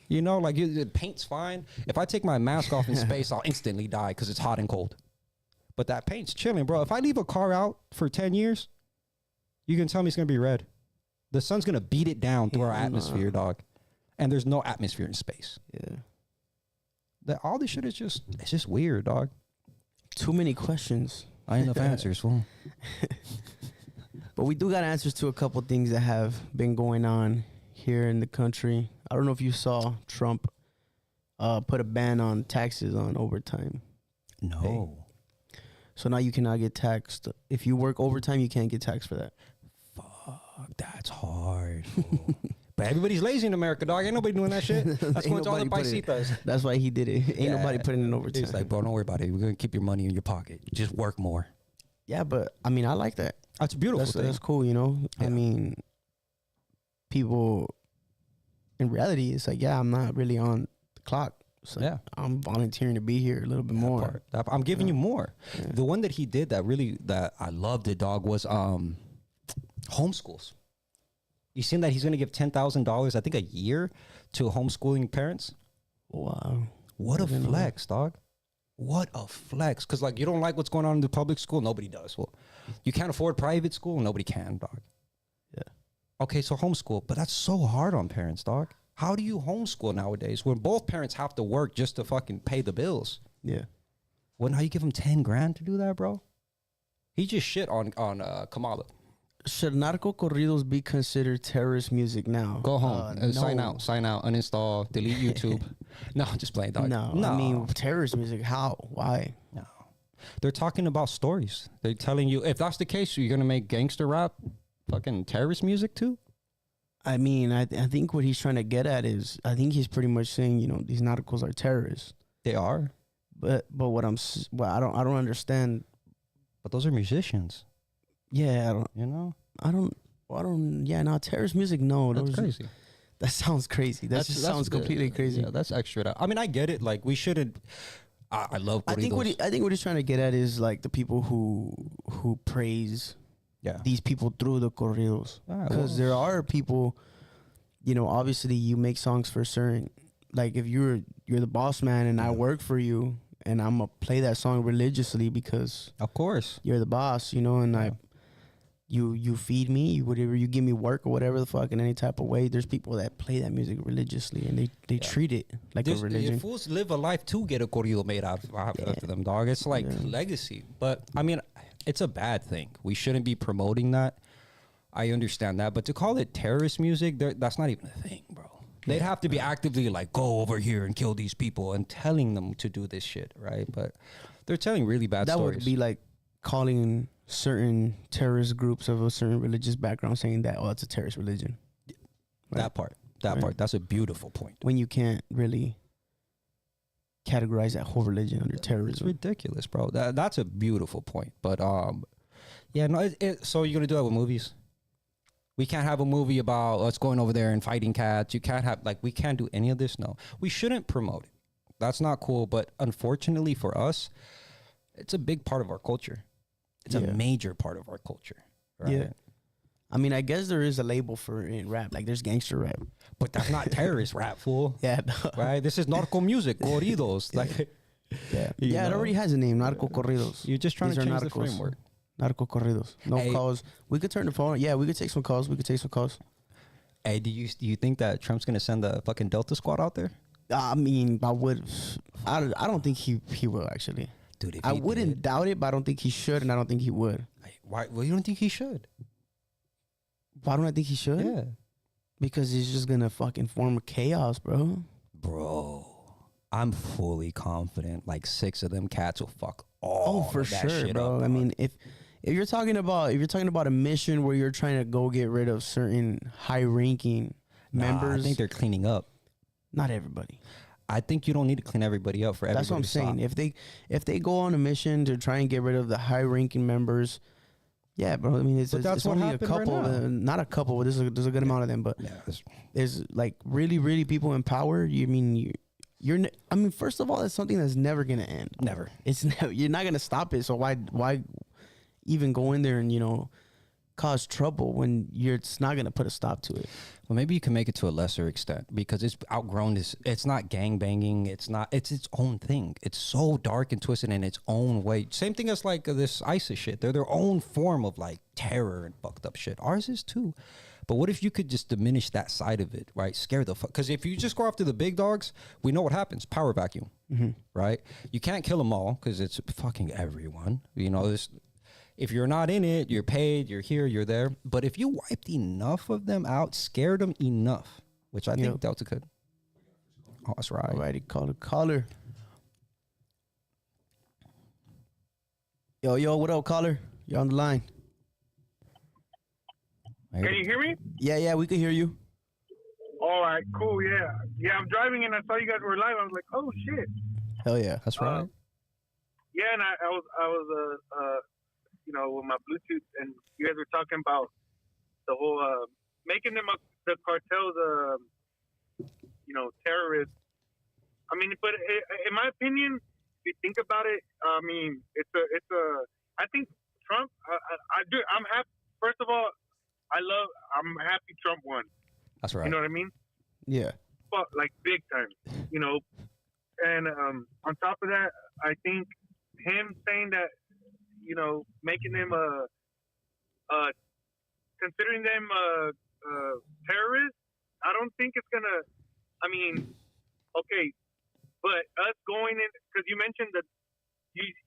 You know, like the paint's fine. If I take my mask off in space, I'll instantly die because it's hot and cold. But that paint's chilling, bro. If I leave a car out for 10 years, you can tell me it's going to be red. The sun's going to beat it down through our atmosphere, dog. And there's no atmosphere in space. Yeah. All this shit is just, it's just weird, dog. Too many questions. I ain't enough answers, fool. But we do got answers to a couple things that have been going on here in the country. I don't know if you saw Trump put a ban on taxes on overtime. No. Pay. So now you cannot get taxed. If you work overtime, you can't get taxed for that. Fuck, that's hard. But everybody's lazy in America, dog. Ain't nobody doing that shit. That's what's all the paisitas. That's why he did it. Ain't nobody putting in overtime. It's like, bro, don't worry about it. We're going to keep your money in your pocket. Just work more. Yeah, but I mean, I like that. That's a beautiful thing. That's cool, you know? Yeah. I mean, people, in reality, it's like, yeah, I'm not really on the clock. So yeah, I'm volunteering to be here a little bit more. I'm giving you more. Yeah. The one that he did that I loved it, dog, was homeschools. You seen that he's going to give $10,000, I think, a year to homeschooling parents? Wow. What a flex, dog. What a flex. Because, like, you don't like what's going on in the public school? Nobody does. Well, you can't afford private school? Nobody can, dog. Yeah. Okay, so homeschool. But that's so hard on parents, dog. How do you homeschool nowadays when both parents have to work just to fucking pay the bills? Yeah. Well, now you give him 10 grand to do that, bro? He just shit on Kamala. Should narco corridos be considered terrorist music now? Go home. No. Sign out, uninstall, delete YouTube. No, just playing, dog. No, I mean, terrorist music, how? Why? No. They're talking about stories. They're telling you, if that's the case, you're going to make gangster rap fucking terrorist music too? I mean, I think what he's trying to get at is, I think he's pretty much saying, you know, these narcos are terrorists. They are. But I don't understand. But those are musicians. Yeah, terrorist music, no. That's crazy. That sounds crazy. That just sounds completely crazy. Yeah, that's extra. I mean, I get it. Like, we shouldn't. I love corridos. I think what he's trying to get at is like the people who praise these people through the corridos. Because there are people, you know, obviously you make songs for certain. Like, if you're the boss man and I work for you and I'm gonna play that song religiously because of course you're the boss, you know, and you feed me, whatever, you give me work or whatever the fuck in any type of way. There's people that play that music religiously and they treat it like a religion. Fools live a life to get a corrido made out of them, dog. It's like legacy. But I mean, it's a bad thing. We shouldn't be promoting that. I understand that, but to call it terrorist music, that's not even a thing, bro. They'd have to be actively like, go over here and kill these people and telling them to do this shit, right? But they're telling really bad stories. That would be like calling certain terrorist groups of a certain religious background saying that, it's a terrorist religion. Right? That part, that's a beautiful point. When you can't really categorize that whole religion under terrorism. It's ridiculous, bro. That's a beautiful point. But, so you're going to do that with movies? We can't have a movie about us going over there and fighting cats. You can't have, we can't do any of this. No, we shouldn't promote it. That's not cool. But unfortunately for us, it's a big part of our culture. It's a major part of our culture. Right? Yeah. I mean, I guess there is a label for it in rap. Like, there's gangster rap. But that's not terrorist rap, fool. Yeah. No. Right? This is narco music, corridos. Yeah, it already has a name, narco corridos. You're just trying to change the framework. Narco corridos. No calls. We could turn the phone. Yeah, we could take some calls. Hey, do you think that Trump's going to send the fucking Delta Squad out there? I mean, I would. I don't think he will actually. Dude, if I he wouldn't did, doubt it, but I don't think he should, and I don't think he would. why? Well, you don't think he should? Why don't I think he should? Yeah, Because he's just gonna fucking form a chaos, bro. bro. I'm fully confident. Like 6 of them cats will fuck all. Oh, for of that sure, shit bro. up, I dog. mean, if you're talking about a mission where you're trying to go get rid of certain high-ranking members, I think they're cleaning up. not everybody. I think you don't need to clean everybody up for everybody. That's what I'm to saying. stop. If they go on a mission to try and get rid of the high-ranking members, yeah, bro. I mean, it's that's what only a happened right couple, now. not a couple. But there's a good amount of them. But Yeah, that's- there's like really people in power. I mean, first of all, it's something that's never gonna end. never. It's never, you're not gonna stop it. So why even go in there and cause trouble when it's not gonna put a stop to it? Well, maybe you can make it to a lesser extent because it's outgrown this. It's not gang banging. It's its own thing. It's so dark and twisted in its own way. Same thing as like this ISIS shit. They're their own form of like terror and fucked up shit. Ours is too. But what if you could just diminish that side of it, right? Scare the fuck. Because if you just go after the big dogs, we know what happens. Power vacuum, right? You can't kill them all because it's fucking everyone. If you're not in it, you're paid, you're here, you're there. But if you wiped enough of them out, scared them enough, which I think Delta could. Oh, that's right. Alrighty, caller. Yo, what up, caller? You're on the line. Can you hear me? Yeah, we can hear you. All right, cool. Yeah. I'm driving and I saw you guys were live. I was like, oh shit. Hell yeah. That's right. Yeah, and I was with my Bluetooth, and you guys were talking about the whole making them the cartels, terrorists. I mean, but in my opinion, if you think about it, I mean, I think Trump. I'm happy. First of all, I'm happy Trump won. That's right. You know what I mean? Yeah. But like big time, And on top of that, I think him saying that, making them considering them terrorists, I don't think it's gonna. I mean, okay, but us going in because you mentioned that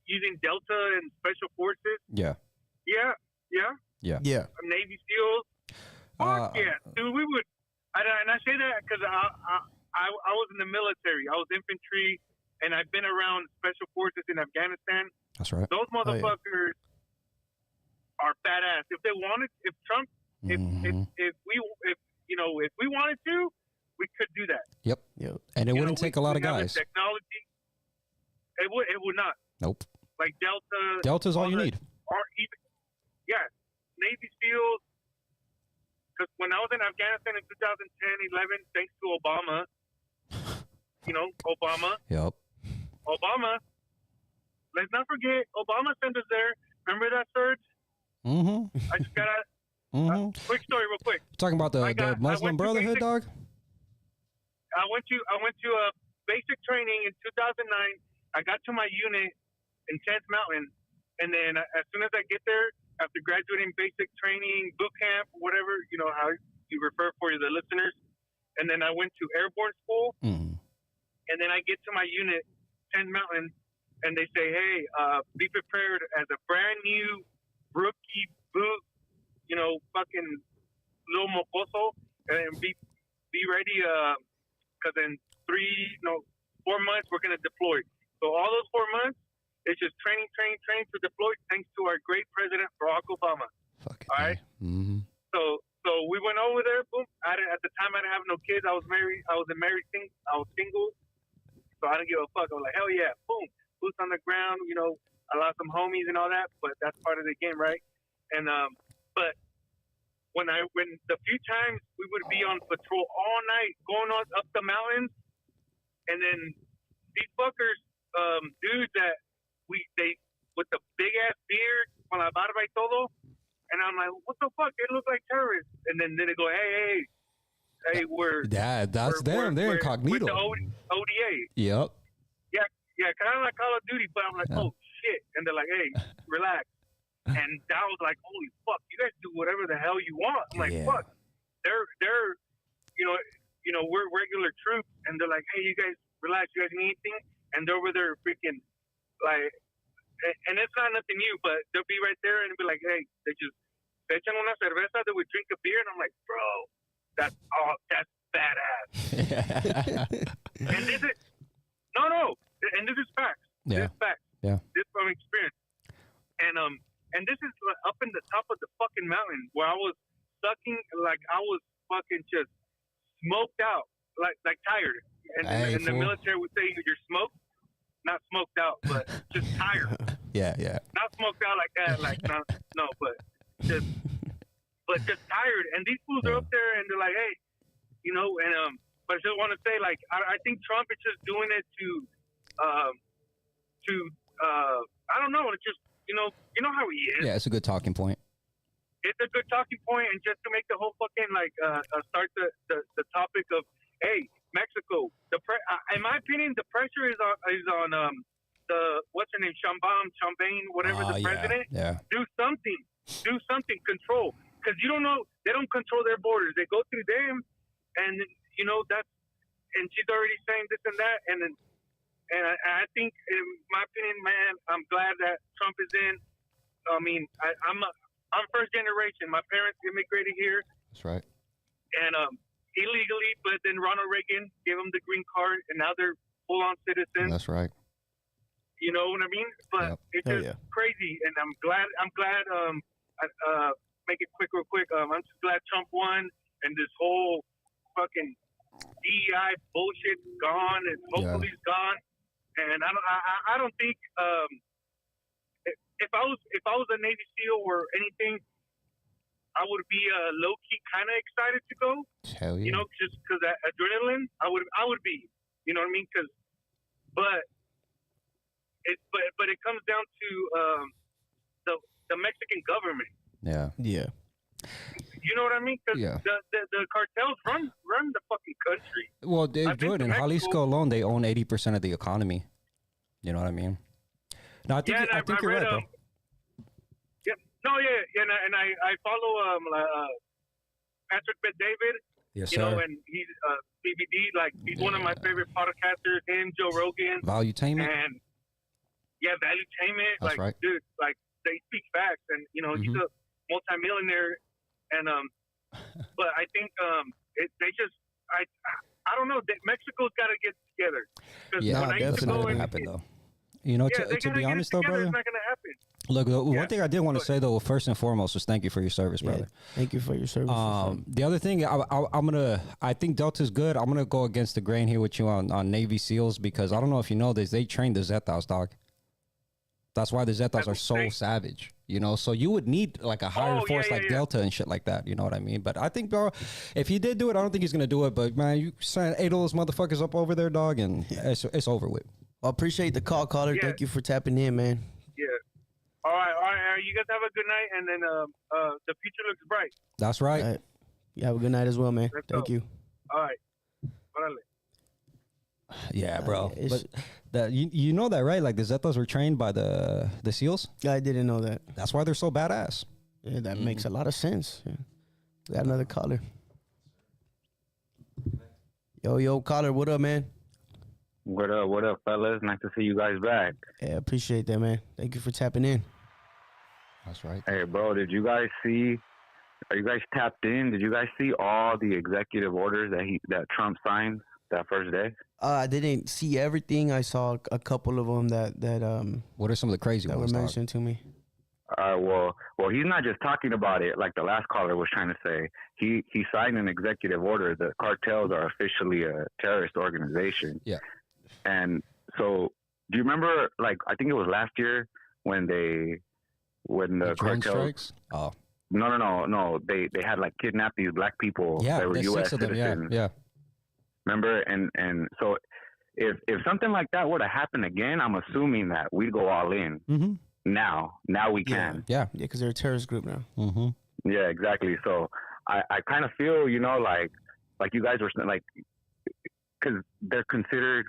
using Delta and Special Forces. Yeah. Yeah. Navy SEALs. Fuck yeah, dude. We would. And I say that because I was in the military. I was infantry, and I've been around Special Forces in Afghanistan. That's right. Those motherfuckers are badass. If they wanted, if Trump, if we wanted to, we could do that. Yep. And it wouldn't take a lot of guys. Technology. It would not. Nope. Like Delta. Delta's all you need. Or even, Navy SEALs. Because when I was in Afghanistan in 2010, 11, thanks to Obama, Obama. Yep. Obama. Let's not forget, Obama sent us there. Remember that surge? Mm-hmm. I just got quick story, real quick. Talking about the Muslim Brotherhood, dog. I went to a basic training in 2009. I got to my unit in 10th Mountain, and then as soon as I get there, after graduating basic training, boot camp, whatever, how you refer for the listeners, and then I went to airborne school, and then I get to my unit, 10th Mountain, and they say, hey, be prepared as a brand new rookie boot, fucking little mocoso, and be ready, because in 4 months we're going to deploy. So all those 4 months, it's just training to deploy thanks to our great president, Barack Obama. Fucking all right? Mm-hmm. So we went over there, boom. At the time, I didn't have no kids. I was married. I was single. So I didn't give a fuck. I was like, hell yeah, boom. Boots on the ground, I lost some homies and all that, but that's part of the game, right? And but when the few times we would be on patrol all night, going on up the mountains, and then these fuckers, dudes that they with the big ass beard, con la barba y todo, and I'm like, what the fuck? They look like terrorists. And then they go, hey, we're that's them. They're incognito. With the ODA. Yep. Yeah, kind of like Call of Duty, but I'm like, oh shit, and they're like, hey, relax. And I was like, holy fuck, you guys do whatever the hell you want. I'm like, fuck, they're we're regular troops, and they're like, hey, you guys relax, you guys need anything? And they're over there freaking like, and it's not nothing new, but they'll be right there and be like, hey, they just echan una cerveza, they would drink a beer, and I'm like, bro, that's badass. And this is and this is facts. Yeah. This is facts. Yeah. This from experience. And this is up in the top of the fucking mountain where I was sucking, like I was fucking just smoked out, like tired. And the military would say you're smoked, not smoked out, but just tired. Yeah. Not smoked out like that, like no, but just tired. And these fools are up there and they're like, hey, but I just want to say, like, I think Trump is just doing it to I don't know, it's just, you know how he is. Yeah, it's a good talking point. It's a good talking point, and just to make the whole fucking start the topic of, hey, Mexico. In my opinion, the pressure is on the what's her name, Champagne, whatever the president. Yeah. Do something, control, because you don't know, they don't control their borders. They go through them, and and she's already saying this and that, and I think, in my opinion, man, I'm glad that Trump is in. I mean, I'm first generation. My parents immigrated here. That's right. And illegally, but then Ronald Reagan gave them the green card, and now they're full-on citizens. That's right. You know what I mean? But it's just crazy, and I'm glad. Make it quick, real quick. I'm just glad Trump won, and this whole fucking DEI bullshit gone, and hopefully it's gone. And I don't think if I was a Navy SEAL or anything, I would be low key kind of excited to go. Hell yeah. Just because that adrenaline, I would be. You know what I mean? But it comes down to the Mexican government. Yeah. Yeah. You know what I mean? Because Yeah. the cartels run the fucking country. Well, Dave Jordan, Jalisco alone, they own 80% of the economy. You know what I mean? No, I think you're right, bro. And I follow Patrick Bet David. Yes, you sir. know, and he's BBD, like he's one of my favorite podcasters. Him, Joe Rogan, Valuetainment. and Valuetainment. That's like, right. dude, like they speak facts, and he's a multimillionaire. And but I think I don't know. Mexico's got to get together. Yeah, that's not gonna gonna happen though. You know, to be honest though, brother. It's not gonna happen. Look, one thing I did want to say though, first and foremost, was thank you for your service, brother. Thank you for your service. The other thing, I think Delta's good. I'm gonna go against the grain here with you on Navy SEALs, because I don't know if you know this, they train the Zetas, dog. That's why the Zetas are so savage, so you would need like a higher force like Delta and shit like that, you know what I mean? But I think, bro, if he did do it, I don't think he's gonna do it, but man, you send 8 of those motherfuckers up over there, dog, and it's over with. Well, appreciate the call, caller. Thank you for tapping in, man. Yeah. All right. You guys have a good night, and then the future looks bright. That's right. All right. You have a good night as well, man. Thank you. All right. Órale. Yeah, bro. But you know that, right? Like the Zetas were trained by the SEALs. I didn't know that. That's why they're so badass. Yeah, that makes a lot of sense. Yeah. We got another caller. Yo, caller, what up, man? What up, fellas? Nice to see you guys back. Yeah, appreciate that, man. Thank you for tapping in. That's right. Hey, bro, did you guys see? Are you guys tapped in? Did you guys see all the executive orders that Trump signed that first day? I didn't see everything. I saw a couple of them that What are some of the crazy that were ones, dog? mentioned to me. Well, he's not just talking about it like the last caller was trying to say. He signed an executive order. The cartels are officially a terrorist organization. Yeah. And so, do you remember? Like, I think it was last year when the drone cartels. strikes? Oh. No. They had like kidnapped these black people. Yeah, that were there's U.S. 6 of them. citizens. Yeah. Remember? And so, if something like that were to happen again, I'm assuming that we'd go all in. Mm-hmm. Now we can. Yeah. Yeah, because they're a terrorist group now. Mm-hmm. Yeah, exactly. So I kind of feel, like you guys were like, because they're considered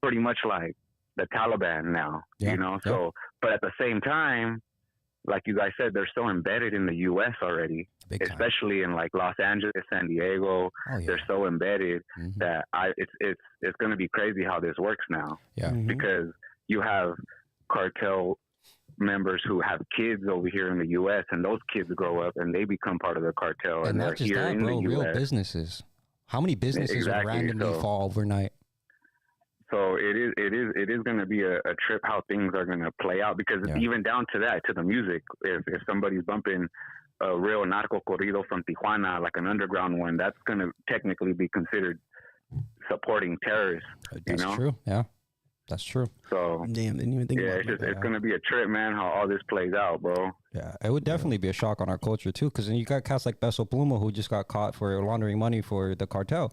pretty much like the Taliban now, Yeah, So, but at the same time, like you guys said, they're so embedded in the U.S. already, Big time. especially in like Los Angeles, San Diego. Oh, yeah. They're so embedded that it's going to be crazy how this works now. Yeah. Because you have cartel members who have kids over here in the U.S. and those kids grow up and they become part of the cartel, And they're not just here that, in bro. the Real U.S. businesses. How many businesses would Exactly, randomly so- fall overnight? So it is going to be a trip how things are going to play out, because Yeah. even down to that, to the music, if somebody's bumping a real narco corrido from Tijuana, like an underground one, that's going to technically be considered supporting terrorists. That's true. Yeah, that's true. So Damn, didn't even think yeah, about that. it's going to be a trip, man. How all this plays out, bro. Yeah, it would definitely be a shock on our culture too, because then you got cats like Beso Pluma who just got caught for laundering money for the cartel.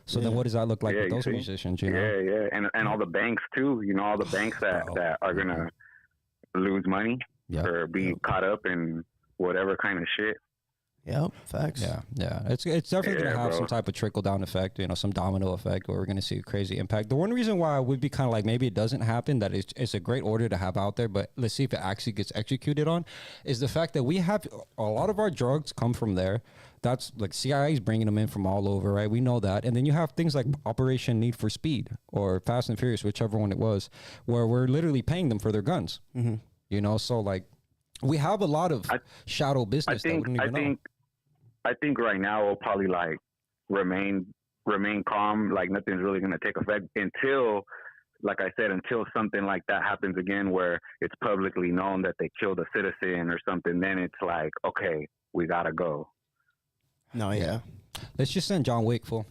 So then, what does that look like with you those see? musicians? You know? Yeah, and all the banks too. You know, all the banks that are going to lose money or be caught up in whatever kind of shit. Yep, facts. Yeah. It's definitely gonna have some type of trickle down effect, you know, some domino effect, where we're gonna see a crazy impact. The one reason why I would be kind of like maybe it doesn't happen, that it's a great order to have out there, but let's see if it actually gets executed on, is the fact that we have a lot of our drugs come from there. That's like CIA's bringing them in from all over, right? We know that. And then you have things like Operation Need for Speed or Fast and Furious, whichever one it was, where we're literally paying them for their guns. You know, so like we have a lot of shadow business that we don't even know. I think right now we'll probably like remain calm, like nothing's really going to take effect until, like I said, until something like that happens again, where it's publicly known that they killed a citizen or something. Then it's like, okay, we gotta go. No, yeah. Let's just send John Wick, fool.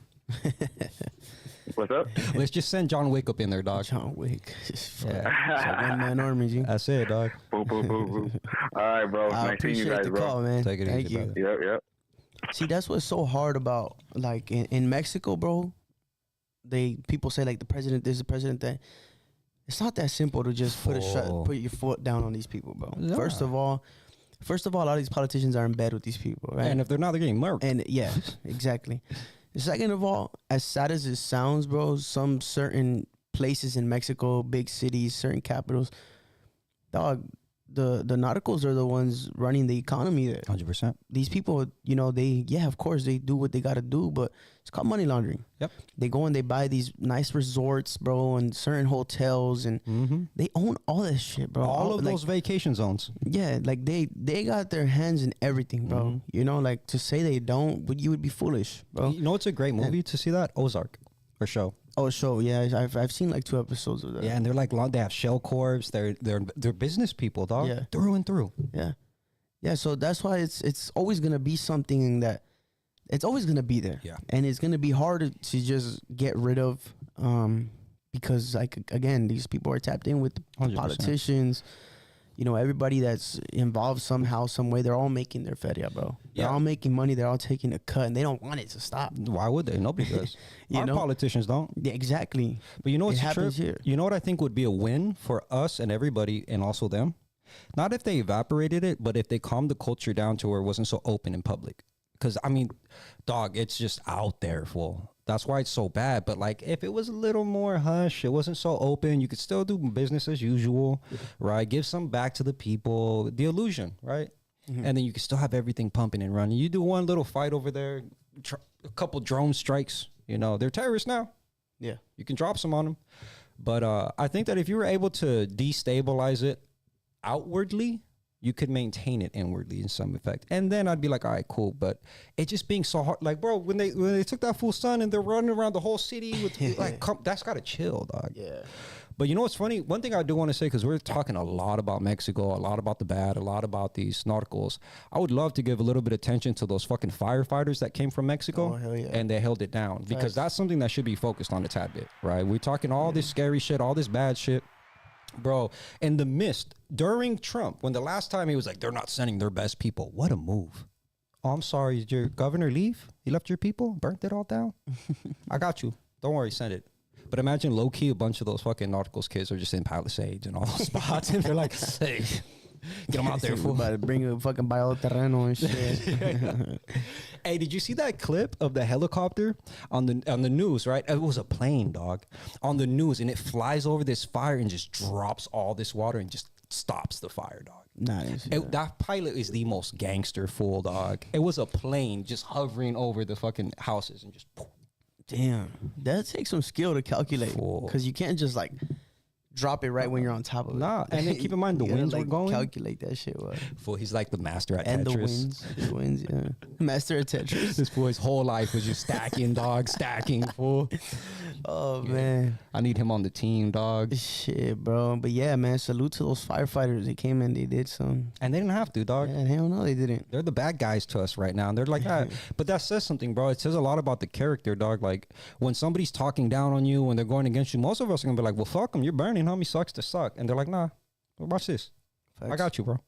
What's up? Let's just send John Wick up in there, dog. John Wick. Yeah. It's a one-man army, G. That's it, dog. Boo, boo, boo, boo. All right, bro. I Nice seeing you appreciate guys, the bro. call, man. Take it Thank easy, you. brother. Yep. See, that's what's so hard about, like, in Mexico, bro. People say, like, the president this, the president that. It's not that simple to just put your foot down on these people, bro. Yeah. First of all, a lot of these politicians are in bed with these people, right? And if they're not, they're getting murked. And yeah, exactly. Second of all, as sad as it sounds, bro, some certain places in Mexico, big cities, certain capitals, dog, the narcos are the ones running the economy there. 100%. These people, you know, of course they do what they got to do, but it's called money laundering. Yep. They go and they buy these nice resorts, bro, and certain hotels, and they own all that shit, bro. All of those vacation zones. Yeah, like they got their hands in everything, bro. You know, like to say they don't, but you would be foolish, bro. You know, it's a great movie to see that Ozark or show. Oh, show, yeah, I've seen like 2 episodes of that. Yeah, and they're like they have shell corps. They're business people, dog. Yeah. Through and through. Yeah. So that's why it's always gonna be something that it's always gonna be there. Yeah. And it's gonna be hard to just get rid of, because like again, these people are tapped in with the 100%. politicians. You know, everybody that's involved somehow, some way, they're all making their feria, bro. They're all making money. They're all taking a cut, and they don't want it to stop. Why would they? Nobody does. Our know? politicians don't. Yeah, exactly. But you know what's It happens true? here. You know what I think would be a win for us and everybody, and also them? Not if they evaporated it, but if they calmed the culture down to where it wasn't so open in public. Because, I mean, dog, it's just out there, fool. That's why it's so bad. But, like, if it was a little more hush, it wasn't so open, you could still do business as usual, right? Give some back to the people, the illusion, right? And then you can still have everything pumping and running. You do one little fight over there, a couple drone strikes, you know, they're terrorists now. Yeah. You can drop some on them. But I think that if you were able to destabilize it outwardly, you could maintain it inwardly in some effect. And then I'd be like, all right, cool. But it just being so hard. Like, bro, when they took that fool's son and they're running around the whole city with like, that's got to chill, dog. Yeah. But you know what's funny? One thing I do want to say, because we're talking a lot about Mexico, a lot about the bad, a lot about these narcos. I would love to give a little bit of attention to those fucking firefighters that came from Mexico. Oh, hell yeah. And they held it down. Because that's something that should be focused on a tad bit, right? We're talking all this scary shit, all this bad shit. Bro, in the mist, during Trump, when the last time he was like, they're not sending their best people. What a move. Oh, I'm sorry. Did your governor leave? He left your people? Burnt it all down? I got you. Don't worry. Send it. But imagine low-key a bunch of those fucking Narcos kids are just in Palisades and all those spots. And they're like, hey, get them out there, fool. About to bring a fucking bioterreno and shit. Hey, did you see that clip of the helicopter on the news, right? It was a plane, dog, on the news, and it flies over this fire and just drops all this water and just stops the fire, dog. Nah, I didn't see that. That pilot is the most gangster fool, dog. It was a plane just hovering over the fucking houses and just. Damn, that takes some skill to calculate Fool. because you can't just like drop it right when you're on top of it. Nah, and then keep in mind the You gotta, winds were like, going. Calculate that shit. What? Fool, he's like the master at And Tetris. the winds, yeah. Master of Tetris. This boy's whole life was just stacking, dog, stacking, fool. Oh man, I need him on the team, dog. shit, bro. But yeah, man, salute to those firefighters. They came in, they did some. And they didn't have to, dog. Yeah, hell no, they didn't. They're the bad guys to us right now. And they're like that. But that says something, bro. It says a lot about the character, dog. Like when somebody's talking down on you, when they're going against you, most of us are going to be like, well, fuck them. You're burning, homie. Sucks to suck. And they're like, nah, watch this. I Facts. got you, bro.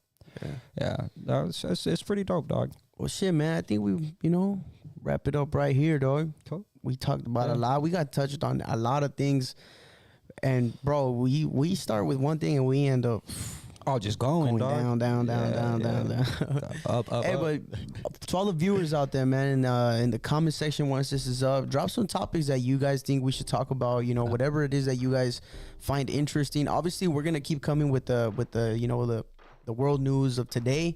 Yeah. It's pretty dope, dog. Well, shit, man. I think we, wrap it up right here, dog. Cool. We talked about a lot. We got touched on a lot of things. And bro, we start with one thing and we end up Oh, just going, dog. down. Up. Hey, but to all the viewers out there, man, in the comment section once this is up, drop some topics that you guys think we should talk about. Whatever it is that you guys find interesting. Obviously, we're gonna keep coming with the world news of today.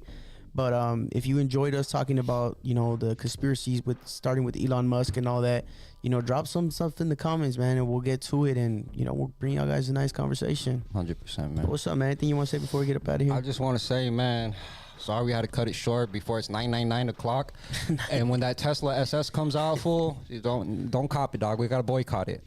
But if you enjoyed us talking about the conspiracies starting with Elon Musk and all that, drop some stuff in the comments, man, and we'll get to it, and we'll bring y'all guys a nice conversation. 100%, man. What's up, man? Anything you want to say before we get up out of here? I just want to say, man, sorry we had to cut it short before it's 9:99 o'clock. And when that Tesla SS comes out, fool, you don't cop it, dog. We gotta boycott it.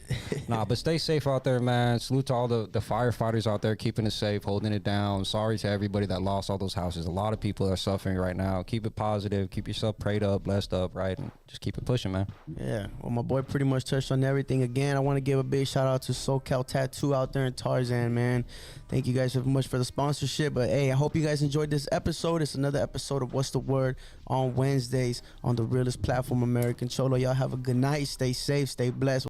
Nah, but stay safe out there, man. Salute to all the firefighters out there keeping it safe, holding it down. Sorry to everybody that lost all those houses. A lot of people are suffering right now. Keep it positive. Keep yourself prayed up, blessed up, right? And just keep it pushing, man. Yeah, well, my boy pretty much touched on everything. Again, I want to give a big shout out to SoCal Tattoo out there in Tarzan, man. Thank you guys so much for the sponsorship. But hey, I hope you guys enjoyed this episode. It's another episode of What's the Word on Wednesdays on the realest platform, American Cholo. Y'all have a good night. Stay safe. Stay blessed.